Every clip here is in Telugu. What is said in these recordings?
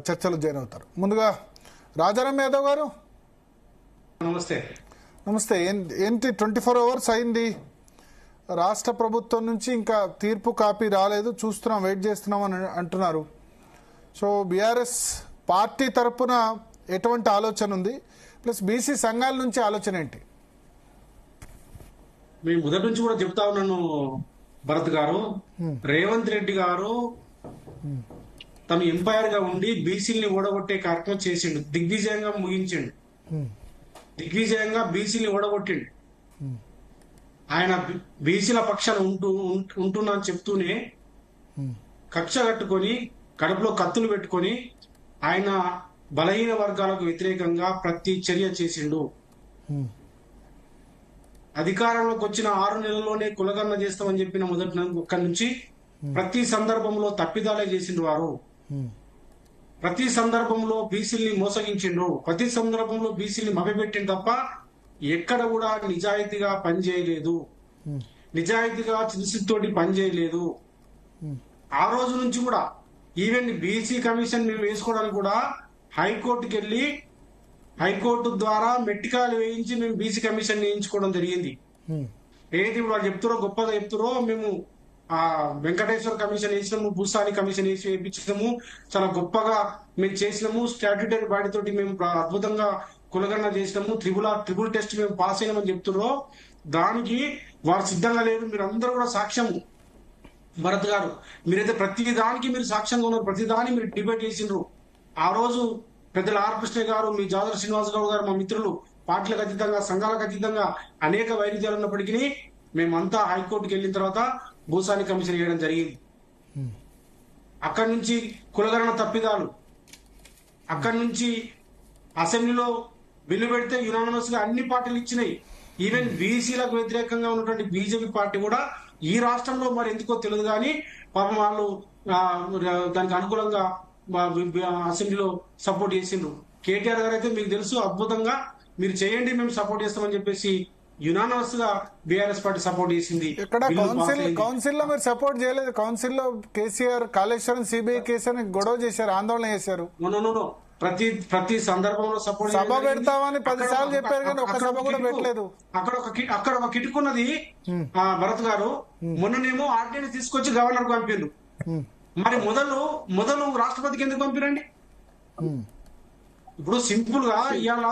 చర్చలు జాయిన్ అవుతారు. ముందుగా రాజారాం యాదవ్ గారు నమస్తే. నమస్తే. ఏంటి 24 hours అయింది, రాష్ట్ర ప్రభుత్వం నుంచి ఇంకా తీర్పు కాపీ రాలేదు, చూస్తున్నాం, వెయిట్ చేస్తున్నాం అని అంటున్నారు. సో బీఆర్ఎస్ పార్టీ తరపున ఎటువంటి ఆలోచన ఉంది, ప్లస్ బీసీ సంఘాల నుంచి ఆలోచన ఏంటి? మేము మొదటి నుంచి కూడా చెప్తా ఉన్నాను భరత్ గారు, రేవంత్ రెడ్డి గారు తను ఎంపైర్ గా ఉండి బీసీని ఓడగొట్టే కార్యక్రమం చేసిండు, దిగ్విజయంగా ముగించిండు, దిగ్విజయంగా బీసీని ఓడగొట్టిండు. ఆయన బీసీల పక్షాన ఉంటున్నా అని చెప్తూనే కక్ష కట్టుకొని కడుపులో కత్తులు పెట్టుకొని ఆయన బలహీన వర్గాలకు వ్యతిరేకంగా ప్రతి చర్య చేసిండు. అధికారంలోకి వచ్చిన 6 నెలల్లోనే కులగణన చేస్తామని చెప్పిన ఒక్కడి నుంచి ప్రతి సందర్భంలో తప్పిదాలే చేసిండు వారు. ప్రతి సందర్భంలో బీసీల్ని మోసగించిండు, ప్రతి సందర్భంలో బీసీల్ని మభ్యపెట్టిండు తప్ప ఎక్కడ కూడా నిజాయితీగా పనిచేయలేదు, నిజాయితీగా చిరుసితోటి పనిచేయలేదు. ఆ రోజు నుంచి కూడా ఈవెన్ బీసీ కమిషన్ మేము వేసుకోవడానికి కూడా హైకోర్టుకి వెళ్ళి హైకోర్టు ద్వారా మెట్టికాయలు వేయించి మేము బీసీ కమిషన్ వేయించుకోవడం జరిగింది. ఏది వాళ్ళు చెప్తారో గొప్పగా చెప్తారో, మేము ఆ వెంకటేశ్వర కమిషన్ వేసినాము, భూసాని కమిషన్ వేసి వేయించినాము, చాలా గొప్పగా మేము చేసినాము, స్టాట్యూటరీ బాడీ తోటి మేము అద్భుతంగా కులగణన చేసినాము, ట్రిపుల్ టెస్ట్ మేము పాస్ అయినామని చెప్తున్నారో దానికి వారు సిద్ధంగా లేరు. మీరు అందరూ కూడా సాక్ష్యము. భరత్ గారు, మీరైతే ప్రతి దానికి మీరు సాక్ష్యంగా ఉన్నారు, ప్రతి దాన్ని మీరు డిబేట్ చేసిండ్రు. ఆ రోజు పెద్దల ఆర్ కృష్ణ గారు, మీ జాదర శ్రీనివాస్ గౌడ్ గారు, మా మిత్రులు, పార్టీలకు అతీతంగా సంఘాలకు అతీతంగా అనేక వైరుధ్యాలు ఉన్నప్పటికీ మేమంతా హైకోర్టుకి వెళ్ళిన తర్వాత భూసాని కమిషన్ వేయడం జరిగింది. అక్కడి నుంచి కులగణన తప్పిదాలు, అక్కడి నుంచి అసెంబ్లీలో బిల్లు పెడితే యునానిమస్ గా అన్ని పార్టీలు ఇచ్చినాయి. ఈవెన్ బీసీలకు వ్యతిరేకంగా ఉన్నటువంటి బీజేపీ పార్టీ కూడా ఈ రాష్ట్రంలో మరి ఎందుకో తెలియదు కానీ పాపం వాళ్ళు దానికి అనుకూలంగా అసెంబ్లీలో సపోర్ట్ చేసిండ్రు. కేటీఆర్ గారు అయితే మీకు తెలుసు అద్భుతంగా మీరు చేయండి మేము సపోర్ట్ చేస్తామని చెప్పేసి యునానిమస్ గా బీఆర్ఎస్ పార్టీ సపోర్ట్ చేసింది. ఇక్కడ కౌన్సిల్ లో మీరు సపోర్ట్ చేయలేదు. కౌన్సిల్ లో కేసీఆర్ కాళేశ్వరం సిబిఐ కేసు అని గొడవ చేశారు, ఆందోళన చేశారు. ప్రతి సందర్భంలో సపోర్ట్ సభ పెడతామని 10 సార్లు చెప్పారు కానీ ఒక సభ కూడా పెట్టలేదు. అక్కడ ఒక కిటుకున్నది భరత్ గారు, మొన్ననేమో ఆర్డినెన్స్ తీసుకొచ్చి గవర్నర్ కు పంపిండు. మరి మొదలు రాష్ట్రపతికి ఎందుకు పంపిరండి? ఇప్పుడు సింపుల్ గా ఇవాళ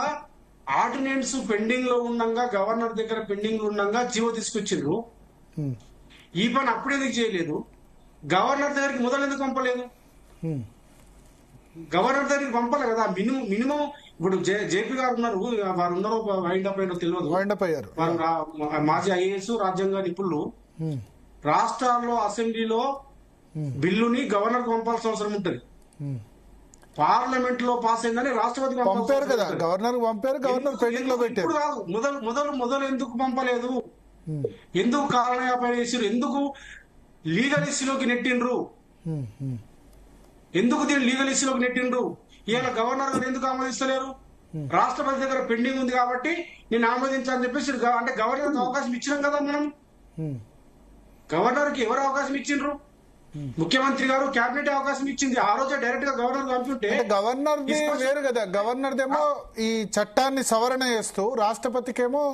ఆర్డినెన్స్ పెండింగ్ లో ఉండగా, గవర్నర్ దగ్గర పెండింగ్ లో ఉండగా జీవో తీసుకొచ్చిండ్రు. ఈ పని అప్పుడు ఎందుకు చేయలేదు? గవర్నర్ దగ్గరికి మొదలు ఎందుకు పంపలేదు? గవర్నర్ దగ్గరికి పంపాలి కదా మినిమం. ఇప్పుడు జేపీ గారు ఉన్నారు, వారు ఉన్నారో వైండ్ అప్ అయినో తెలియదు, వారు మాజీ ఐఏఎస్ రాజ్యాంగ నిపుణులు. రాష్ట్రాల్లో అసెంబ్లీలో బిల్లుని గవర్నర్ కు పంపాల్సిన అవసరం ఉంటుంది. పార్లమెంట్ లో పాస్ అయిందని రాష్ట్రపతికి పంపారు కదా, గవర్నర్ పంపారు, గవర్నర్ పెండింగ్ లో పెట్టారు. మొదలు ఎందుకు పంపలేదు? ఎందుకు కారణయాపన చేసారు? ఎందుకు లీగల్ ఇష్యూలోకి నెట్టిండ్రు? ఎందుకు దీన్ని లీగల్ ఇష్యూలోకి నెట్టిండ్రు? ఇవాళ గవర్నర్ గారు ఎందుకు ఆమోదిస్తలేరు? రాష్ట్రపతి దగ్గర పెండింగ్ ఉంది కాబట్టి నేను ఆమోదించాలని చెప్పేసి అంటే గవర్నర్ అవకాశం ఇచ్చినాం కదా మనం. గవర్నర్ కి ఎవరు అవకాశం ఇచ్చిండ్రు? ముఖ్యమంత్రి గారు కేబినెట్ అవకాశం ఇచ్చింది. ఆ రోజే డైరెక్ట్ గా గవర్నర్ పంపుంటే గవర్నర్ వేరు కదా. గవర్నర్ దేమో ఈ చట్టాన్ని సవరణ చేస్తూ, రాష్ట్రపతికేమో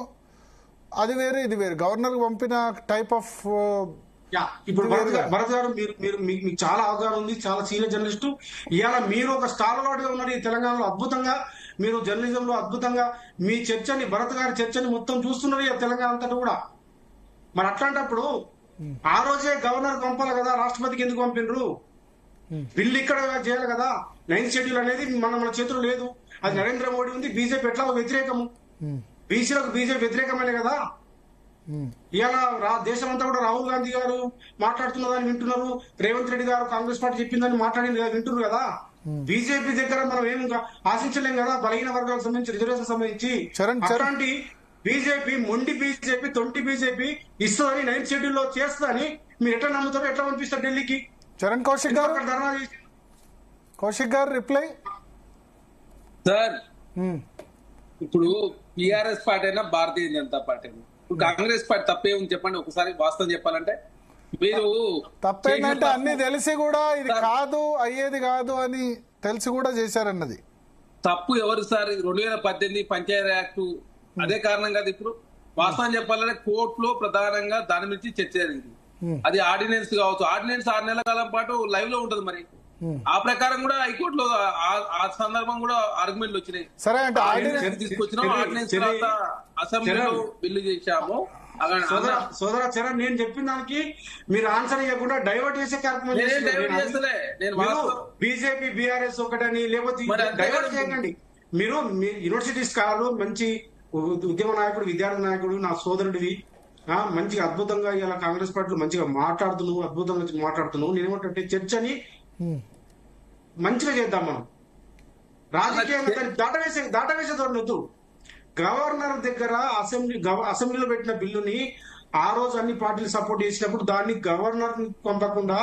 అది వేరు ఇది వేరు. గవర్నర్ పంపిన టైప్ ఆఫ్ ఇప్పుడు భరత్ గారు, మీకు చాలా అవగాహన ఉంది, చాలా సీనియర్ జర్నలిస్టు. ఇవాళ మీరు ఒక స్టార్ గా ఉన్నారు ఈ తెలంగాణలో. అద్భుతంగా మీరు జర్నలిజం లో అద్భుతంగా మీ చర్చని, భరత్ గారి చర్చని మొత్తం చూస్తున్నారు తెలంగాణ అంతటా కూడా. మరి అట్లాంటప్పుడు ఆ రోజే గవర్నర్ పంపాలి కదా, రాష్ట్రపతికి ఎందుకు పంపిండ్రు? బిల్లు ఇక్కడ చేయాలి కదా. 9th షెడ్యూల్ అనేది మన చేతులు లేదు, అది నరేంద్ర మోడీ ఉంది. బీజేపీ ఎట్లా వ్యతిరేకము, బీసీలకు బీజేపీ వ్యతిరేకమనే కదా. ఇవాళ దేశం అంతా కూడా రాహుల్ గాంధీ గారు మాట్లాడుతున్నదాన్ని వింటున్నారు, రేవంత్ రెడ్డి గారు కాంగ్రెస్ పార్టీ చెప్పిందని మాట్లాడింది వింటున్నారు కదా. బీజేపీ దగ్గర మనం ఏం ఆశించలేం కదా, బలహీన వర్గాలకు సంబంధించి, రిజర్వేషన్ సంబంధించి. అట్లాంటి బీజేపీ, మొండి బీజేపీ, తొంటి బీజేపీ ఇస్తుందని 9th షెడ్యూల్ లో చేస్తుందని మీరు ఎట్లా నమ్ముతారు? ఎట్లా పంపిస్తారు ఢిల్లీకి? చరణ్ కౌశిక్ గారు రిప్లై సార్. ఇప్పుడు టిఆర్ఎస్ పార్టీ అయినా భారతీయ జనతా పార్టీ అయినా, ఇప్పుడు కాంగ్రెస్ పార్టీ తప్పే ఉంది చెప్పండి ఒకసారి వాస్తవం చెప్పాలంటే. మీరు తప్పేంటంటే చేసిన అన్ని తెలిసి కూడా ఇది సార్, కాదు అయ్యేది కాదు అని తెలిసి కూడా చేశారన్నది. తప్పు ఎవరు సార్? 2018 పంచాయతీ యాక్ట్ అదే కారణం కాదు. ఇప్పుడు వాస్తవం చెప్పాలంటే కోర్టులో ప్రధానంగా దాని నుంచి చర్చ జరిగింది. అది ఆర్డినెన్స్ కావచ్చు. ఆర్డినెన్స్ 6 నెలల కాలం పాటు లైవ్ లో ఉంటది. మరి ఆ ప్రకారం కూడా హైకోర్టులో ఆ సందర్భం కూడా ఆర్గ్యుమెంట్లు వచ్చినాయి. సరే అంటే ఆర్డినెన్స్ తీసుకొచ్చినాం, ఆర్డినెన్స్ తర్వాత అసెంబ్లీలో బిల్లు చేశాము. సోదరా చరణ్, నేను చెప్పిన దానికి మీరు ఆన్సర్ ఇవ్వకుండా డైవర్ట్ చేసే కార్యక్రమం బీజేపీ బీఆర్ఎస్ ఒకటని లేకపోతే డైవర్ట్ చేయకండి. మీరు యూనివర్సిటీ స్కాలర్, మంచి ఉద్యమ నాయకుడు, విద్యార్థి నాయకుడు, నా సోదరుడివి, మంచిగా అద్భుతంగా ఇలా కాంగ్రెస్ పార్టీలో మంచిగా మాట్లాడుతున్నావు, అద్భుతంగా మాట్లాడుతున్నావు. నేనేమంటే చర్చని మంచిగా చేద్దాం. మనం రాజకీయంగా దాన్ని దాటవేసే ధోరణి. గవర్నర్ దగ్గర అసెంబ్లీలో పెట్టిన బిల్లుని ఆ రోజు అన్ని పార్టీలు సపోర్ట్ చేసినప్పుడు దాన్ని గవర్నర్ పంపకుండా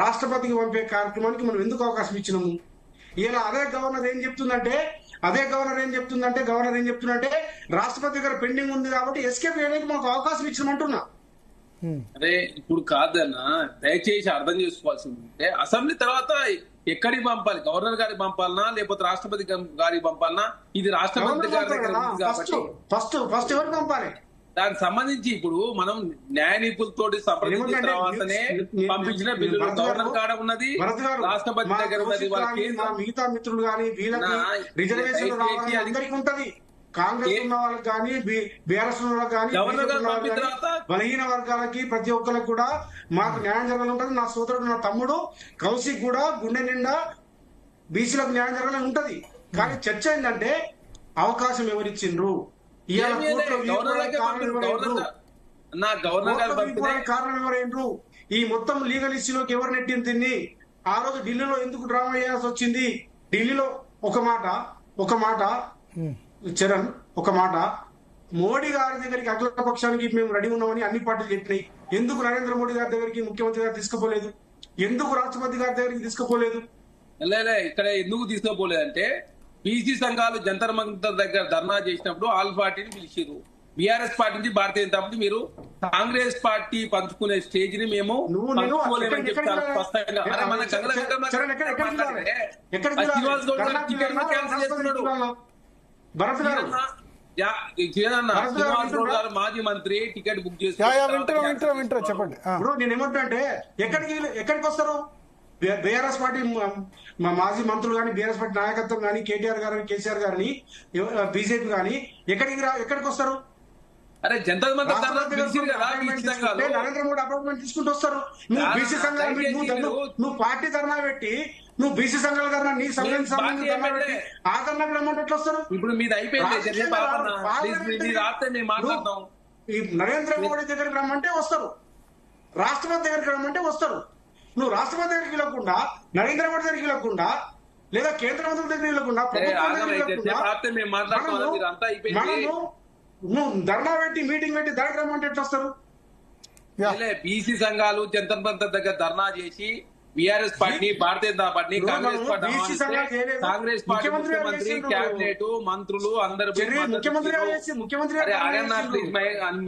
రాష్ట్రపతికి పంపే కార్యక్రమానికి మనం ఎందుకు అవకాశం ఇచ్చినాము? ఇలా గవర్నర్ ఏం చెప్తుందంటే రాష్ట్రపతి దగ్గర పెండింగ్ ఉంది కాబట్టి ఎస్కేప్ చేయడానికి మనకు అవకాశం ఇచ్చినామంటున్నా. అరే ఇప్పుడు కాదన్నా, దయచేసి అర్థం చేసుకోవాల్సింది అసెంబ్లీ తర్వాత ఎక్కడికి పంపాలి? గవర్నర్ గారికి పంపాలనా లేకపోతే రాష్ట్రపతి గారికి పంపాలనా? ఇది రాష్ట్రపతి గారి దగ్గర ఉంది కాబట్టి ఫస్ట్ ఎవరికి పంపాలి? దానికి సంబంధించి ఇప్పుడు మనం న్యాయ నిపుణులతోటి సంప్రదించిన తర్వాతనే పంపించిన బిల్లులు గవర్నర్ కాడ ఉన్నది, రాష్ట్రపతి దగ్గర ఉన్నది. మిగతా మిత్రులు కానీ వీళ్ళకి రిజర్వేషన్ అందరికీ ఉంటది. కాంగ్రెస్ ఉన్న వాళ్ళకి కానీ బీఆర్ఎస్ ఉన్న వాళ్ళకి కానీ బలహీన వర్గాలకి ప్రతి ఒక్కరికి కూడా మాకు న్యాయం జరగాలని ఉంటది. నా సోదరుడు, నా తమ్ముడు కౌశిక్ కూడా గుండె నిండా బీసీలకు న్యాయం జరగాలని ఉంటది. కానీ చర్చ ఏంటంటే అవకాశం ఎవరిచ్చిండ్రు? కారణం ఎవరైండ్రు? ఈ మొత్తం లీగల్ ఇష్యూలోకి ఎవరు నెట్టింది తిన్ని? ఆ రోజు ఢిల్లీలో ఎందుకు డ్రామా చేయాల్సి వచ్చింది? ఢిల్లీలో ఒక మాట చరణ్, ఒక మాట, మోడీ గారి దగ్గరికి అఖిల పక్షానికి మేము రెడీ ఉన్నామని అన్ని పార్టీలు చెప్పినాయి. ఎందుకు నరేంద్ర మోడీ గారి దగ్గరికి ముఖ్యమంత్రి గారు తీసుకుపోలేదు? ఎందుకు రాష్ట్రపతి గారి దగ్గరికి తీసుకుపోలేదు? ఇక్కడ ఎందుకు తీసుకుపోలేదంటే బీసీ సంఘాలు జంతర్ మంతర్ దగ్గర ధర్నా చేసినప్పుడు ఆల్ పార్టీని పిలిచారు. బీఆర్ఎస్ పార్టీ నుంచి భారతీయ జనతా పార్టీ మీరు కాంగ్రెస్ పార్టీ పంచుకునే స్టేజ్ ని మేము పంచుకోలేమని చెప్తారు స్పష్టంగా. శ్రీనివాస్ గారు మాజీ మంత్రి టికెట్ బుక్ చేసుకుంటారు. చెప్పండి. ఇప్పుడు నేను ఏమంటే ఎక్కడికి వస్తారు? బీఆర్ఎస్ పార్టీ మాజీ మంత్రులు కానీ, బీఆర్ఎస్ పార్టీ నాయకత్వం కానీ, కేటీఆర్ గారిని, కేసీఆర్ గారిని, బీజేపీ కానీ ఎక్కడికి వస్తారు? అరే జనతా నరేంద్ర మోడీ అపాయింట్మెంట్ తీసుకుంటూ వస్తారు. నువ్వు బీసీ సంఘాలు నువ్వు పార్టీ ధర్నా పెట్టి, నువ్వు బీసీ సంఘాల ధర్నా, నీ సంఘానికి సంబంధించి ధర్నా పెట్టి ఆ ధర్నాకి రమ్మంటే ఎట్లా వస్తారు? ఇప్పుడు మీది అయిపోయింది. ఈ నరేంద్ర మోడీ దగ్గరికి రమ్మంటే వస్తారు, రాష్ట్రపతి దగ్గరికి రమ్మంటే వస్తారు. నువ్వు రాష్ట్రపతి దగ్గరికి వెళ్ళకుండా, నరేంద్ర మోడీ దగ్గరికి వెళ్ళకుండా, లేదా కేంద్ర మంత్రుల దగ్గరికి వెళ్ళకుండా, నువ్వు ధర్నా పెట్టి మీటింగ్ పెట్టి దానికి రమ్మంటే ఎట్లా వస్తారు? బీసీ సంఘాలు జంతర్ మంతర్ దగ్గర ధర్నా చేసి BRS party, Bharatiya Janata party, Congress party ముఖ్యమంత్రి, క్యాబినెట్ మంత్రులు అందరూ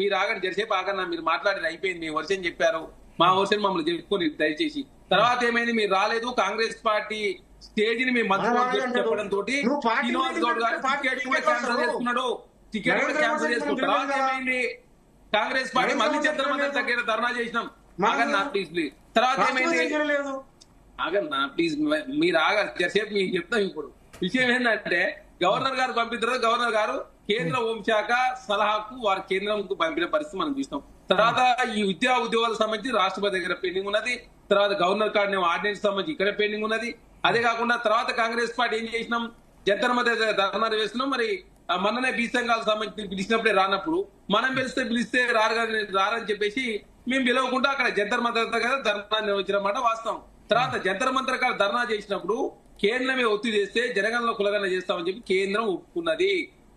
మీరు ఆగండి, జరిసేపు ఆగన్నా. మీరు మాట్లాడేది అయిపోయింది. మీ వర్షం చెప్పారు, మా వర్షం మమ్మల్ని చెప్పుకొని దయచేసి. తర్వాత ఏమైంది? మీరు రాలేదు. కాంగ్రెస్ పార్టీ స్టేజ్ ని మేము మంత్రులు చెప్పడం తోటి శ్రీనివాస్ గౌడ్ గారు టికెట్ కూడా క్యాన్సిల్ చేసుకున్నాడు. టికెట్ కూడా క్యాన్సిల్ చేసుకున్న తర్వాత ఏమైంది? కాంగ్రెస్ పార్టీ మళ్ళీ చంద్రమందర్ దగ్గర ధర్నా చేసినాం. ఆగన్నా ప్లీజ్. తర్వాత ఏమైంది? ఆగన్నా ప్లీజ్, మీరు ఆగాలి. జరిసేపు మీకు చెప్తాం. ఇప్పుడు విషయం ఏంటంటే గవర్నర్ గారు పంపిన తర్వాత గవర్నర్ గారు కేంద్ర హోంశాఖ సలహాకు వారి కేంద్రంకు పంపిన పరిస్థితి మనం చూస్తాం. తర్వాత ఈ ఉద్యోగాలకు సంబంధించి రాష్ట్రపతి దగ్గర పెండింగ్ ఉన్నది. తర్వాత గవర్నర్ కార్డు ఆర్డినెన్స్ సంబంధించి ఇక్కడ పెండింగ్ ఉన్నది. అదే కాకుండా తర్వాత కాంగ్రెస్ పార్టీ ఏం చేసినాం? జంతర్ మంతర్ ధర్నాలు వేస్తున్నాం. మరి మననే బీసీ సంఘాలకు సంబంధించి పిలిచినప్పుడే రానప్పుడు మనం పిలిస్తే రారని చెప్పేసి మేము పిలవకుండా అక్కడ జంతర్ మంతర్ దగ్గర ధర్నా నిర్వహించడం వాస్తవం. తర్వాత జంతర్ మంతర్ కాడ ధర్నా చేసినప్పుడు కేంద్రమే ఒత్తిడి చేస్తే జనగణన కులగణన చేస్తామని చెప్పి కేంద్రం ఒప్పుకున్నది.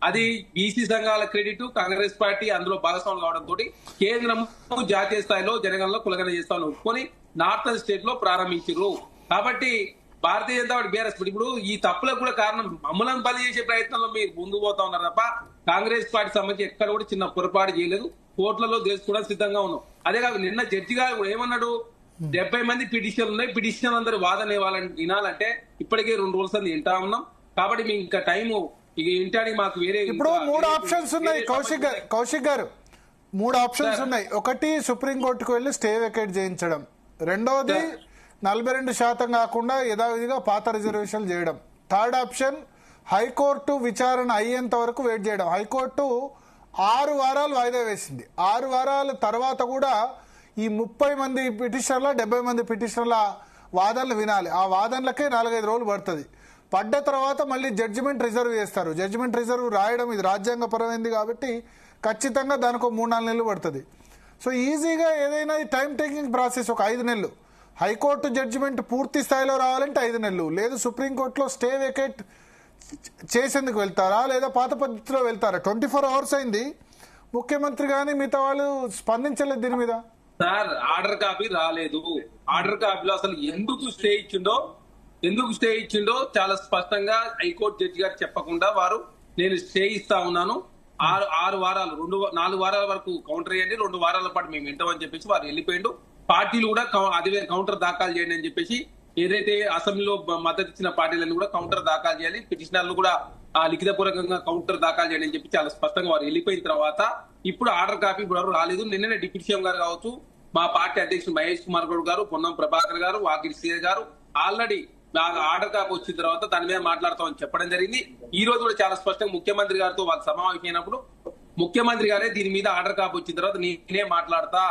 అది బీసీ సంఘాల క్రెడిట్. కాంగ్రెస్ పార్టీ అందులో భాగస్వాములు కావడంతో కేంద్రం జాతీయ స్థాయిలో జనగణనలో కులగణన చేస్తామని ఒప్పుకొని నార్థన్ స్టేట్ లో ప్రారంభించారు. కాబట్టి భారతీయ జనతా పార్టీ, బీఆర్ఎస్ ఇప్పుడు ఈ తప్పులకు కూడా కారణం మమ్మల్ని బలి చేసే ప్రయత్నంలో మీరు ముందుకు పోతా ఉన్నారు తప్ప కాంగ్రెస్ పార్టీ సంబంధించి ఎక్కడ కూడా చిన్న పొరపాటు చేయలేదు. కోర్టులలో చేసుకోవడానికి సిద్ధంగా ఉన్నాం. అదే కాదు నిన్న జడ్జి గారు కూడా ఏమన్నాడు, 70 మంది పిటిషన్లు ఉన్నాయి, పిటిషన్ అందరూ వాదన వినాలంటే ఇప్పటికే 2 రోజుల సంది వింటా ఉన్నాం. కాబట్టి మీకు ఇంకా టైము ఇక ఇంటానికి మాకు వేరే ఇప్పుడు 3 ఆప్షన్స్ ఉన్నాయి కౌశిక్ గారు 3 ఆప్షన్స్ ఉన్నాయి. ఒకటి సుప్రీంకోర్టుకు వెళ్ళి స్టే వెకేట్ చేయించడం, రెండోది 42% కాకుండా యథావిధిగా పాత రిజర్వేషన్లు చేయడం, థర్డ్ ఆప్షన్ హైకోర్టు విచారణ అయ్యేంత వరకు వెయిట్ చేయడం. హైకోర్టు 6 వారాలు వాయిదా వేసింది. 6 వారాల తర్వాత కూడా ఈ 30 మంది పిటిషనర్ల 70 మంది పిటిషనర్ల వాదనలు వినాలి. ఆ వాదనలకే 4-5 రోజులు పడుతుంది. పడ్డ తర్వాత మళ్ళీ జడ్జిమెంట్ రిజర్వ్ చేస్తారు. జడ్జిమెంట్ రిజర్వ్ రాయడం ఇది రాజ్యాంగపరమైంది కాబట్టి ఖచ్చితంగా దానికి 3-4 నెలలు పడుతుంది. సో ఈజీగా ఏదైనా టైం టేకింగ్ ప్రాసెస్ ఒక 5 నెలలు. హైకోర్టు జడ్జిమెంట్ పూర్తి స్థాయిలో రావాలంటే 5 నెలలు, లేదు సుప్రీంకోర్టులో స్టే వెకేట్ చేసేందుకు వెళ్తారా లేదా పాత పద్ధతిలో వెళ్తారా? 24 అవర్స్ అయింది, ముఖ్యమంత్రి కానీ మిగతా వాళ్ళు స్పందించలేదు దీని మీద. సార్ ఆర్డర్ కాపీ రాలేదు. ఆర్డర్ కాపీలో అసలు ఎందుకు స్టే ఇచ్చిండో చాలా స్పష్టంగా హైకోర్టు జడ్జి గారు చెప్పకుండా వారు నేను స్టే ఇస్తా ఉన్నాను, 6 వారాలు 4 వారాల వరకు కౌంటర్ చేయండి, 2 వారాల పాటు మేము వింటామని చెప్పేసి వారు వెళ్ళిపోయిండు. పార్టీలు కూడా అదే కౌంటర్ దాఖలు చేయండి అని చెప్పేసి ఏదైతే అసెంబ్లీలో మద్దతు ఇచ్చిన పార్టీలను కూడా కౌంటర్ దాఖలు చేయాలి, పిటిషనర్లు కూడా లిఖితపూర్వకంగా కౌంటర్ దాఖలు చేయండి అని చెప్పి చాలా స్పష్టంగా వారు వెళ్ళిపోయిన తర్వాత ఇప్పుడు ఆర్డర్ కాపీ ఇప్పుడు రాలేదు. నిన్ననే డిప్యూటీ సీఎం గారు కావచ్చు, మా పార్టీ అధ్యక్షుడు మహేష్ కుమార్ గౌడ్ గారు, పొన్నం ప్రభాకర్ గారు, వాకిటి సీఏ గారు ఆల్రెడీ ఆర్డర్ కాపీ వచ్చిన తర్వాత దాని మీద మాట్లాడతామని చెప్పడం జరిగింది. ఈ రోజు కూడా చాలా స్పష్టంగా ముఖ్యమంత్రి గారితో వాళ్ళు సమావేశం అయినప్పుడు ముఖ్యమంత్రి గారే దీని మీద ఆర్డర్ కాపీ వచ్చిన తర్వాత నేనే మాట్లాడతా,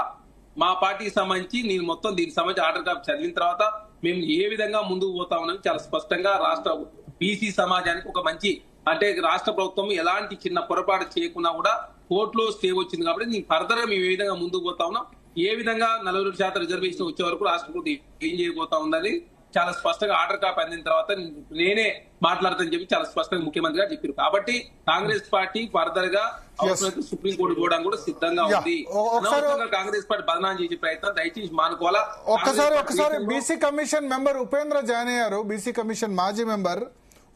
మా పార్టీకి సంబంధించి నేను మొత్తం దీనికి సంబంధించి ఆర్డర్ కాపీ చదివిన తర్వాత మేము ఏ విధంగా ముందుకు పోతా ఉన్నాం చాలా స్పష్టంగా రాష్ట్ర బీసీ సమాజానికి ఒక మంచి అంటే రాష్ట్ర ప్రభుత్వం ఎలాంటి చిన్న పొరపాటు చేయకుండా కూడా కోర్టులో స్టే వచ్చింది కాబట్టి నేను ఫర్దర్ గా మేము ఏ విధంగా ముందుకు పోతా ఉన్నాం, ఏ విధంగా 42% రిజర్వేషన్ వచ్చే వరకు రాష్ట్ర ప్రభుత్వం ఏం చేయబోతా ఉందని చాలా స్పష్టంగా ఆర్డర్ కాపీ అందిన తర్వాత నేనే మాట్లాడతానని చెప్పి చాలా స్పష్టంగా ముఖ్యమంత్రి గారు చెప్పారు. కాబట్టి కాంగ్రెస్ పార్టీ ఫర్దర్ గా సుప్రీంకోర్టు పోవడానికి కూడా సిద్ధంగా ఉంది. కాంగ్రెస్ పార్టీ బదనాం చేసే ప్రయత్నం దయచేసి మానుకోవాలా. ఒకసారి BC commission member Upendra join అయ్యారు, బీసీ కమిషన్ మాజీ మెంబర్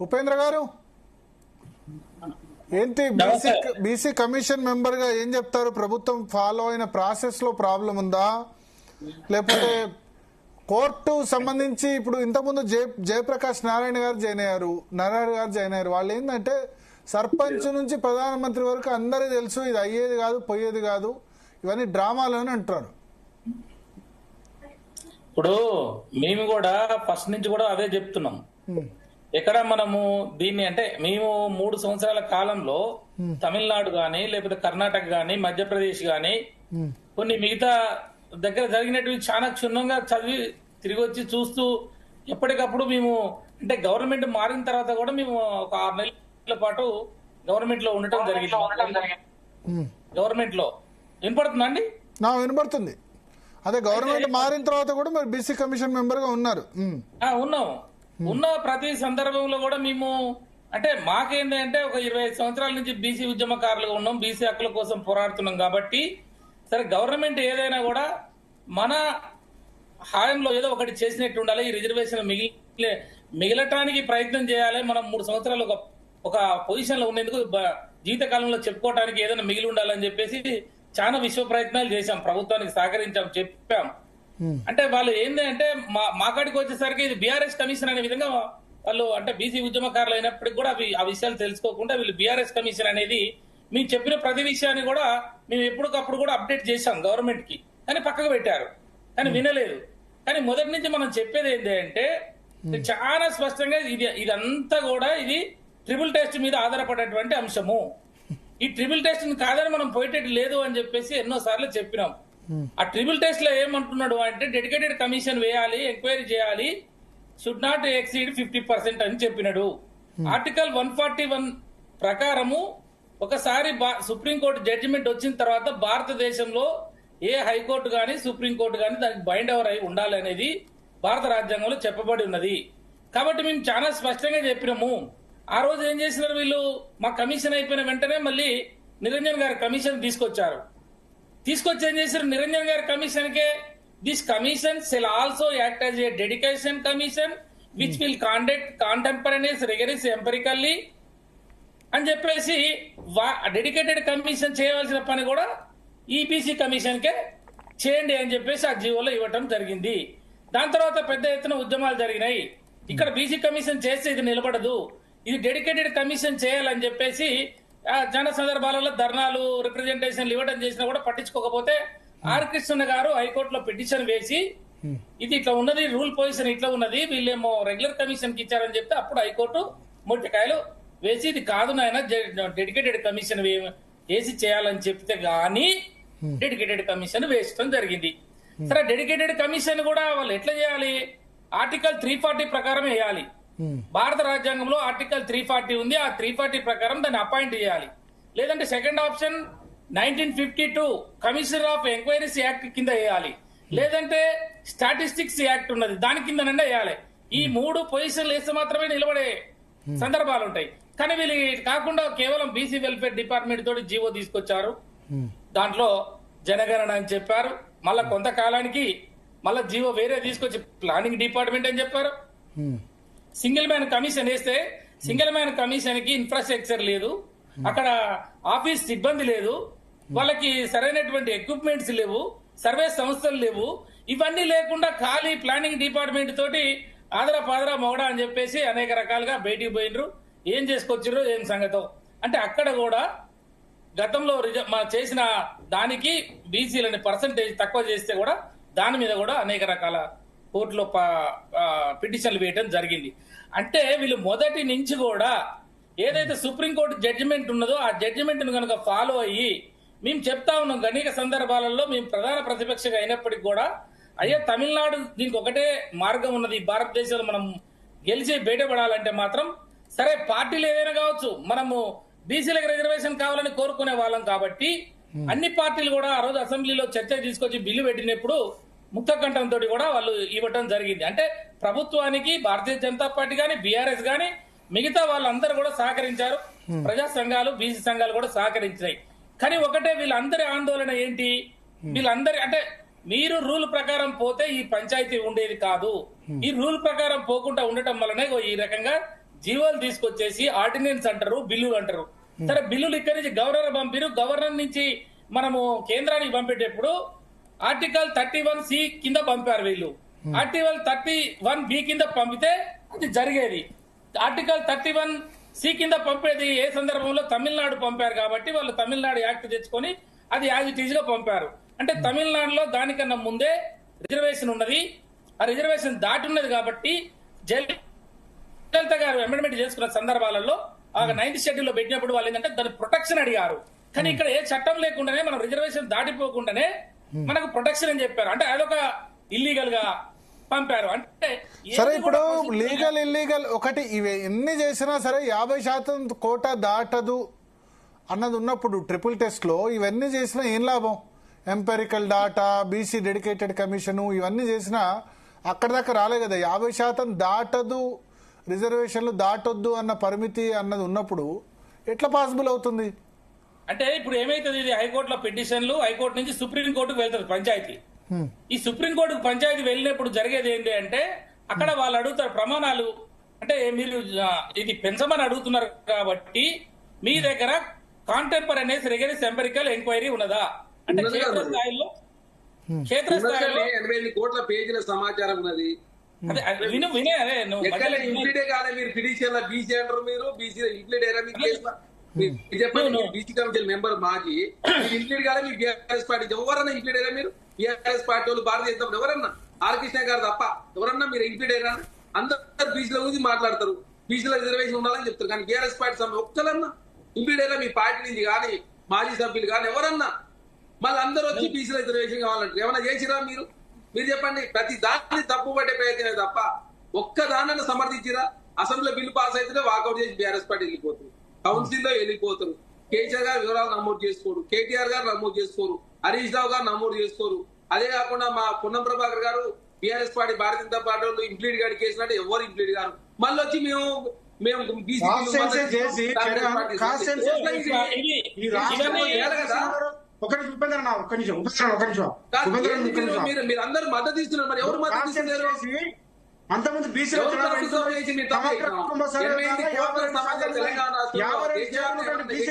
ఉపేంద్ర గారు ఏంటి బీసీ కమిషన్ మెంబర్ గా ఏం చెప్తారు? ప్రభుత్వం ఫాలో అయిన ప్రాసెస్ లో ప్రాబ్లం ఉందా, లేకపోతే కోర్టు సంబంధించి ఇప్పుడు ఇంతకుముందు జయప్రకాష్ నారాయణ గారు జాయిన్ అయ్యారు. వాళ్ళు ఏంటంటే సర్పంచ్ నుంచి ప్రధానమంత్రి వరకు అందరికీ తెలుసు ఇది అయ్యేది కాదు పోయేది కాదు, ఇవన్నీ డ్రామాలు అని అంటారు. ఇప్పుడు మేము కూడా ఫస్ట్ నుంచి కూడా అదే చెప్తున్నాం. ఎక్కడ మనము దీన్ని అంటే మేము 3 సంవత్సరాల కాలంలో తమిళనాడు గాని లేకపోతే కర్ణాటక గాని మధ్యప్రదేశ్ గాని కొన్ని మిగతా దగ్గర జరిగినట్టు చాలా క్షుణ్ణంగా చదివి తిరిగి వచ్చి చూస్తూ ఎప్పటికప్పుడు మేము అంటే గవర్నమెంట్ మారిన తర్వాత కూడా మేము ఒక 6 నెలల పాటు గవర్నమెంట్ లో ఉండటం జరిగింది. గవర్నమెంట్ లో వినపడుతుందా అండి? వినపడుతుంది. అదే గవర్నమెంట్ మారిన తర్వాత కూడా మరి బీసీ కమిషన్ మెంబర్ గా ఉన్నారు. ఉన్న ప్రతి సందర్భంలో కూడా మేము అంటే మాకేంటంటే ఒక 25 సంవత్సరాల నుంచి బీసీ ఉద్యమకారులుగా ఉన్నాం, బీసీ హక్కుల కోసం పోరాడుతున్నాం. కాబట్టి సరే గవర్నమెంట్ ఏదైనా కూడా మన హాయంలో ఏదో ఒకటి చేసినట్టు ఉండాలి, ఈ రిజర్వేషన్ మిగలటానికి ప్రయత్నం చేయాలి. మనం 3 సంవత్సరాలు ఒక పొజిషన్ లో ఉండేందుకు జీవితకాలంలో చెప్పుకోవడానికి ఏదైనా మిగిలి ఉండాలని చెప్పేసి చాలా విశ్వ ప్రయత్నాలు చేశాం, ప్రభుత్వానికి సహకరించాం, చెప్పాం. అంటే వాళ్ళు ఏంది అంటే మా కాడికి వచ్చేసరికి ఇది బీఆర్ఎస్ కమిషన్ అనే విధంగా వాళ్ళు అంటే బీసీ ఉద్యమకారులు అయినప్పటికీ కూడా ఆ విషయాలు తెలుసుకోకుండా వీళ్ళు బీఆర్ఎస్ కమిషన్ అనేది మేము చెప్పిన ప్రతి విషయాన్ని కూడా మేము ఎప్పటికప్పుడు కూడా అప్డేట్ చేశాం గవర్నమెంట్ కి, కానీ పక్కకు పెట్టారు, కానీ వినలేదు. కానీ మొదటి నుంచి మనం చెప్పేది ఏంటి అంటే చాలా స్పష్టంగా ఇదంతా కూడా ఇది ట్రిపుల్ టెస్ట్ మీద ఆధారపడేటువంటి అంశము. ఈ ట్రిపుల్ టెస్ట్ కాదని మనం పోయేటట్టు లేదు అని చెప్పేసి ఎన్నో సార్లు చెప్పినాం. ఆ ట్రిపుల్ టెస్ట్ లో ఏమంటున్నాడు అంటే డెడికేటెడ్ కమిషన్ వేయాలి, ఎంక్వైరీ చేయాలి, షుడ్ నాట్ ఎక్సీడ్ 50% అని చెప్పినాడు. ఆర్టికల్ 141 ప్రకారము ఒకసారి సుప్రీంకోర్టు జడ్జిమెంట్ వచ్చిన తర్వాత భారతదేశంలో ఏ హైకోర్టు గాని సుప్రీంకోర్టు గాని దానికి బైండ్ ఓవర్ అయి ఉండాలి అనేది భారత రాజ్యాంగంలో చెప్పబడి ఉన్నది. కాబట్టి మేము చాలా స్పష్టంగా చెప్పినాము. ఆ రోజు ఏం చేసినారు వీళ్ళు, మా కమిషన్ అయిపోయిన వెంటనే మళ్ళీ నిరంజన్ గారి కమిషన్ తీసుకొచ్చి ఏం చేశారు, నిరంజన్ గారి కమిషన్ కే this commission shall also act as a dedication commission which will conduct contemporaneous rigorous empirically అని చెప్పేసి డెడికేటెడ్ కమిషన్ చేయవలసిన పని కూడా ఈబీసీ కమిషన్కే చేయండి అని చెప్పేసి ఆ జీవోలో ఇవ్వటం జరిగింది. దాని తర్వాత పెద్ద ఎత్తున ఉద్యమాలు జరిగినాయి. ఇక్కడ బీసీ కమిషన్ చేస్తే ఇది నిలబడదు, ఇది డెడికేటెడ్ కమిషన్ చేయాలని చెప్పేసి చాలా సందర్భాలలో ధర్నాలు, రిప్రజెంటేషన్లు ఇవ్వడం చేసినా కూడా పట్టించుకోకపోతే ఆర్ కృష్ణ గారు హైకోర్టులో పిటిషన్ వేసి ఇది ఇట్లా ఉన్నది, రూల్ పొజిషన్ ఇట్లా ఉన్నది, వీళ్ళేమో రెగ్యులర్ కమిషన్ కి ఇచ్చారని చెప్తే అప్పుడు హైకోర్టు మొట్టికాయలు వేసి ఇది కాదు నాయన డెడికేటెడ్ కమిషన్ వేసి చేయాలని చెప్తే గానీ డెడికేటెడ్ కమిషన్ వేయడం జరిగింది. సరే డెడికేటెడ్ కమిషన్ కూడా వాళ్ళు ఎట్లా చేయాలి? ఆర్టికల్ 340 ప్రకారం వేయాలి. భారత రాజ్యాంగంలో ఆర్టికల్ 340 ఉంది. ఆ 340 ప్రకారం దాన్ని అపాయింట్ చేయాలి. లేదంటే second option 1952 commissioner of enquiries act కింద వేయాలి. లేదంటే స్టాటిస్టిక్స్ యాక్ట్ ఉన్నది, దాని కింద వేయాలి. ఈ 3 పొజిషన్లు వేస్తే మాత్రమే నిలబడే సందర్భాలు ఉంటాయి. కానీ వీళ్ళు కాకుండా కేవలం బీసీ వెల్ఫేర్ డిపార్ట్మెంట్ తోటి జీవో తీసుకొచ్చారు. దాంట్లో జనగణన అని చెప్పారు. మళ్ళా కొంతకాలానికి మళ్ళా జీవో వేరే తీసుకొచ్చి ప్లానింగ్ డిపార్ట్మెంట్ అని చెప్పారు. సింగిల్ మ్యాన్ కమిషన్ వేస్తే సింగిల్ మ్యాన్ కమిషన్ కి ఇన్ఫ్రాస్ట్రక్చర్ లేదు, అక్కడ ఆఫీస్ సిబ్బంది లేదు, వాళ్ళకి సరైనటువంటి ఎక్విప్మెంట్స్ లేవు, సర్వే సంస్థలు లేవు. ఇవన్నీ లేకుండా ఖాళీ ప్లానింగ్ డిపార్ట్మెంట్ తోటి ఆదరా పాదరా మొగడా అని చెప్పేసి అనేక రకాలుగా బయటికి పోయినరు. ఏం చేసుకొచ్చిర్రు ఏం సంగతో అంటే అక్కడ కూడా గతంలో చేసిన దానికి బీసీలని పర్సంటేజ్ తక్కువ చేస్తే కూడా దాని మీద కూడా అనేక రకాల కోర్టులో పిటిషన్లు వేయడం జరిగింది. అంటే వీళ్ళు మొదటి నుంచి కూడా ఏదైతే సుప్రీంకోర్టు జడ్జిమెంట్ ఉన్నదో ఆ జడ్జిమెంట్ ను కనుక ఫాలో అయ్యి మేము చెప్తా ఉన్నాం. అనేక సందర్భాలలో మేము ప్రధాన ప్రతిపక్షగా అయినప్పటికీ కూడా అయ్యా తమిళనాడు దీనికి ఒకటే మార్గం ఉన్నది, భారతదేశంలో మనం గెలిచి బయటపడాలంటే మాత్రం సరే పార్టీలు ఏదైనా కావచ్చు, మనము బీసీలకు రిజర్వేషన్ కావాలని కోరుకునే వాళ్ళం కాబట్టి అన్ని పార్టీలు కూడా ఆ రోజు అసెంబ్లీలో చర్చ తీసుకొచ్చి బిల్లు పెట్టినప్పుడు ముక్త కంఠంతో కూడా వాళ్ళు ఇవ్వటం జరిగింది. అంటే ప్రభుత్వానికి భారతీయ జనతా పార్టీ గాని బీఆర్ఎస్ గాని మిగతా వాళ్ళందరూ కూడా సహకరించారు. ప్రజా సంఘాలు బీసీ సంఘాలు కూడా సహకరించాయి. కానీ ఒకటే వీళ్ళందరి ఆందోళన ఏంటి? వీళ్ళందరి అంటే మీరు రూల్ ప్రకారం పోతే ఈ పంచాయతీ ఉండేది కాదు. ఈ రూల్ ప్రకారం పోకుండా ఉండటం వల్లనే ఈ రకంగా జీవోలు తీసుకొచ్చేసి ఆర్డినెన్స్ అంటారు, బిల్లులు అంటారు. సరే బిల్లులు ఇక్కడి నుంచి గవర్నర్ పంపిరు, గవర్నర్ నుంచి మనము కేంద్రానికి పంపేటప్పుడు ఆర్టికల్ 31C కింద పంపారు వీళ్ళు. ఆర్టికల్ 31B కింద పంపితే అది జరిగేది. ఆర్టికల్ 31C కింద పంపేది ఏ సందర్భంలో తమిళనాడు పంపారు కాబట్టి వాళ్ళు తమిళనాడు యాక్ట్ తెచ్చుకొని అది యాజ్ ఇట్ ఈజ్ గా పంపారు. అంటే తమిళనాడులో దానికన్నా ముందే రిజర్వేషన్ ఉన్నది, ఆ రిజర్వేషన్ దాటి ఉన్నది కాబట్టి జయలలిత గారు అమెండ్మెంట్ చేసుకున్న సందర్భాలలో ఆ 9th షెడ్యూల్ లో పెట్టినప్పుడు వాళ్ళు ఏంటంటే దాని ప్రొటెక్షన్ అడిగారు. కానీ ఇక్కడ ఏ చట్టం లేకుండానే మనం రిజర్వేషన్ దాటిపోకుండానే మనకు ప్రొటెక్షన్ అని చెప్పారు. అంటే అదొక ఇల్లీగల్ గా పంపారు. అంటే సరే ఇప్పుడు లీగల్ ఇల్లీగల్ ఒకటి, ఇవి ఎన్ని చేసినా సరే 50% కోటా దాటదు అన్నది ఉన్నప్పుడు ట్రిపుల్ టెస్ట్ లో ఇవన్నీ చేసినా ఏం లాభం? Empirical data, BC dedicated commission ఇవన్నీ చేసినా అక్కడి దాకా రాలే కదా. 50% దాటదు, రిజర్వేషన్లు దాటొద్దు అన్న పరిమితి అన్నది ఉన్నప్పుడు ఎట్లా పాసిబుల్ అవుతుంది? అంటే ఇప్పుడు ఏమైతుంది, ఇది హైకోర్టులో పిటిషన్లు, హైకోర్టు నుంచి సుప్రీంకోర్టుకు వెళ్తుంది పంచాయతీ. ఈ సుప్రీంకోర్టుకు పంచాయతీ వెళ్ళినప్పుడు జరిగేది ఏంటి అంటే అక్కడ వాళ్ళు అడుగుతారు ప్రమాణాలు. అంటే మీరు ఇది పెంచమని అడుగుతున్నారు కాబట్టి మీ దగ్గర కాంటెంపరరీస్ రిగరస్ ఎంపెరికల్ ఎంక్వైరీ ఉన్నదా అంటే క్షేత్రస్థాయిలో 88 కోట్ల పేజీల సమాచారం ఉన్నది. వినే అదే ఇంప్లీడే కాలే మీరు పిటిషన్ బీసీ అంటారు, మీరు బీసీ ఇంప్లీడ్ అయ్యారా? మీకు చెప్పండి, బీసీ కమిషన్ మెంబర్ మాజీ ఇంప్లీడ్ కాలే, మీ బీఆర్ఎస్ పార్టీ ఎవరన్నా ఇంప్లీడ్ అయ్యారా? మీరు బీఆర్ఎస్ పార్టీ వాళ్ళు భారతీయ జనతా ఎవరన్నా, ఆర్ కృష్ణ గారు తప్ప ఎవరన్నా మీరు ఇంప్లీడ్ అయ్యారా? అందరు బీసీల గురించి మాట్లాడతారు, బీసీల రిజర్వేషన్ ఉండాలని చెప్తారు. కానీ బీఆర్ఎస్ పార్టీ ఒక్కలన్నా ఇంప్లీడ్ అయ్యారా? మీ పార్టీ నుంచి కానీ మాజీ సభ్యులు కానీ ఎవరన్నా? మళ్ళీ అందరూ వచ్చి బీసీల రిజర్వేషన్ కావాలంటారు. ఏమన్నా చేసిరా మీరు? మీరు చెప్పండి. ప్రతి దాన్ని తప్పు పట్టే ప్రయత్నమే తప్ప ఒక్క దాన్ని సమర్థించిరా? అసెంబ్లీలో బిల్లు పాస్ అయితే వాకౌట్ చేసి బీఆర్ఎస్ పార్టీ వెళ్ళిపోతారు, కౌన్సిల్ లో వెళ్ళిపోతారు. కేసీఆర్ గారు వివరాలు నమోదు చేసుకోరు, కేటీఆర్ గారు నమోదు చేసుకోరు, హరీష్ రావు గారు నమోదు చేసుకోరు. అదే కాకుండా మా పొన్నం ప్రభాకర్ గారు BRS party Bharatiya Janata party వాళ్ళు ఇంప్లీడ్ గారు కేసినట్టు ఎవరు ఇంప్లీడ్ గారు మళ్ళీ వచ్చి మేము మీరు అందరూ మద్దతు ఇస్తున్నారు, మరి ఎవరు మద్దతు ఇస్తున్నారు? అంతమంది బీసీ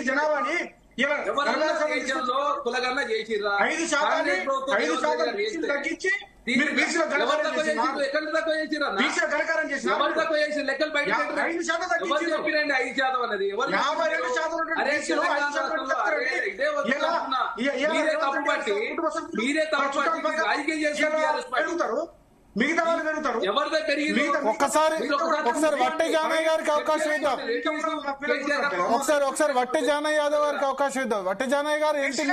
జనాభాని ఎవరన్నా దేశంలో కులగన్న చేసిర్రా? 5% బీసీలు తగ్గించి మీరు బీసీల గణకారం చేసినారు. ఎక్కడ తక్కువ చేసిర్రా? బీసీల గణకారం చేసినారు. ఎవరు తక్కువ చేసి లెక్కలు బయట 5% ఎవరు తగ్గించారు. చెప్పిరండి 5% అన్నది? ఎవరు 52% ఉన్నటువంటి అరే బీసీలు తెలంగాణ 5% రాష్ట్రంలో అరే ఇదే వస్తున్నా. మీరే తప్పు పట్టి రాజకీయం చేసి పెరుగుతారు, మిగతా వాళ్ళు పెరుగుతారు. ఎవరిదే పెరిగింది? ఒక్కసారి వట్టి జానయ్య గారికి అవకాశం ఇద్దాం. ఒకసారి వట్టి జానయ్య యాదవ్ గారికి అవకాశం ఇద్దాం. వట్టి జానయ్య గారు ఏంటి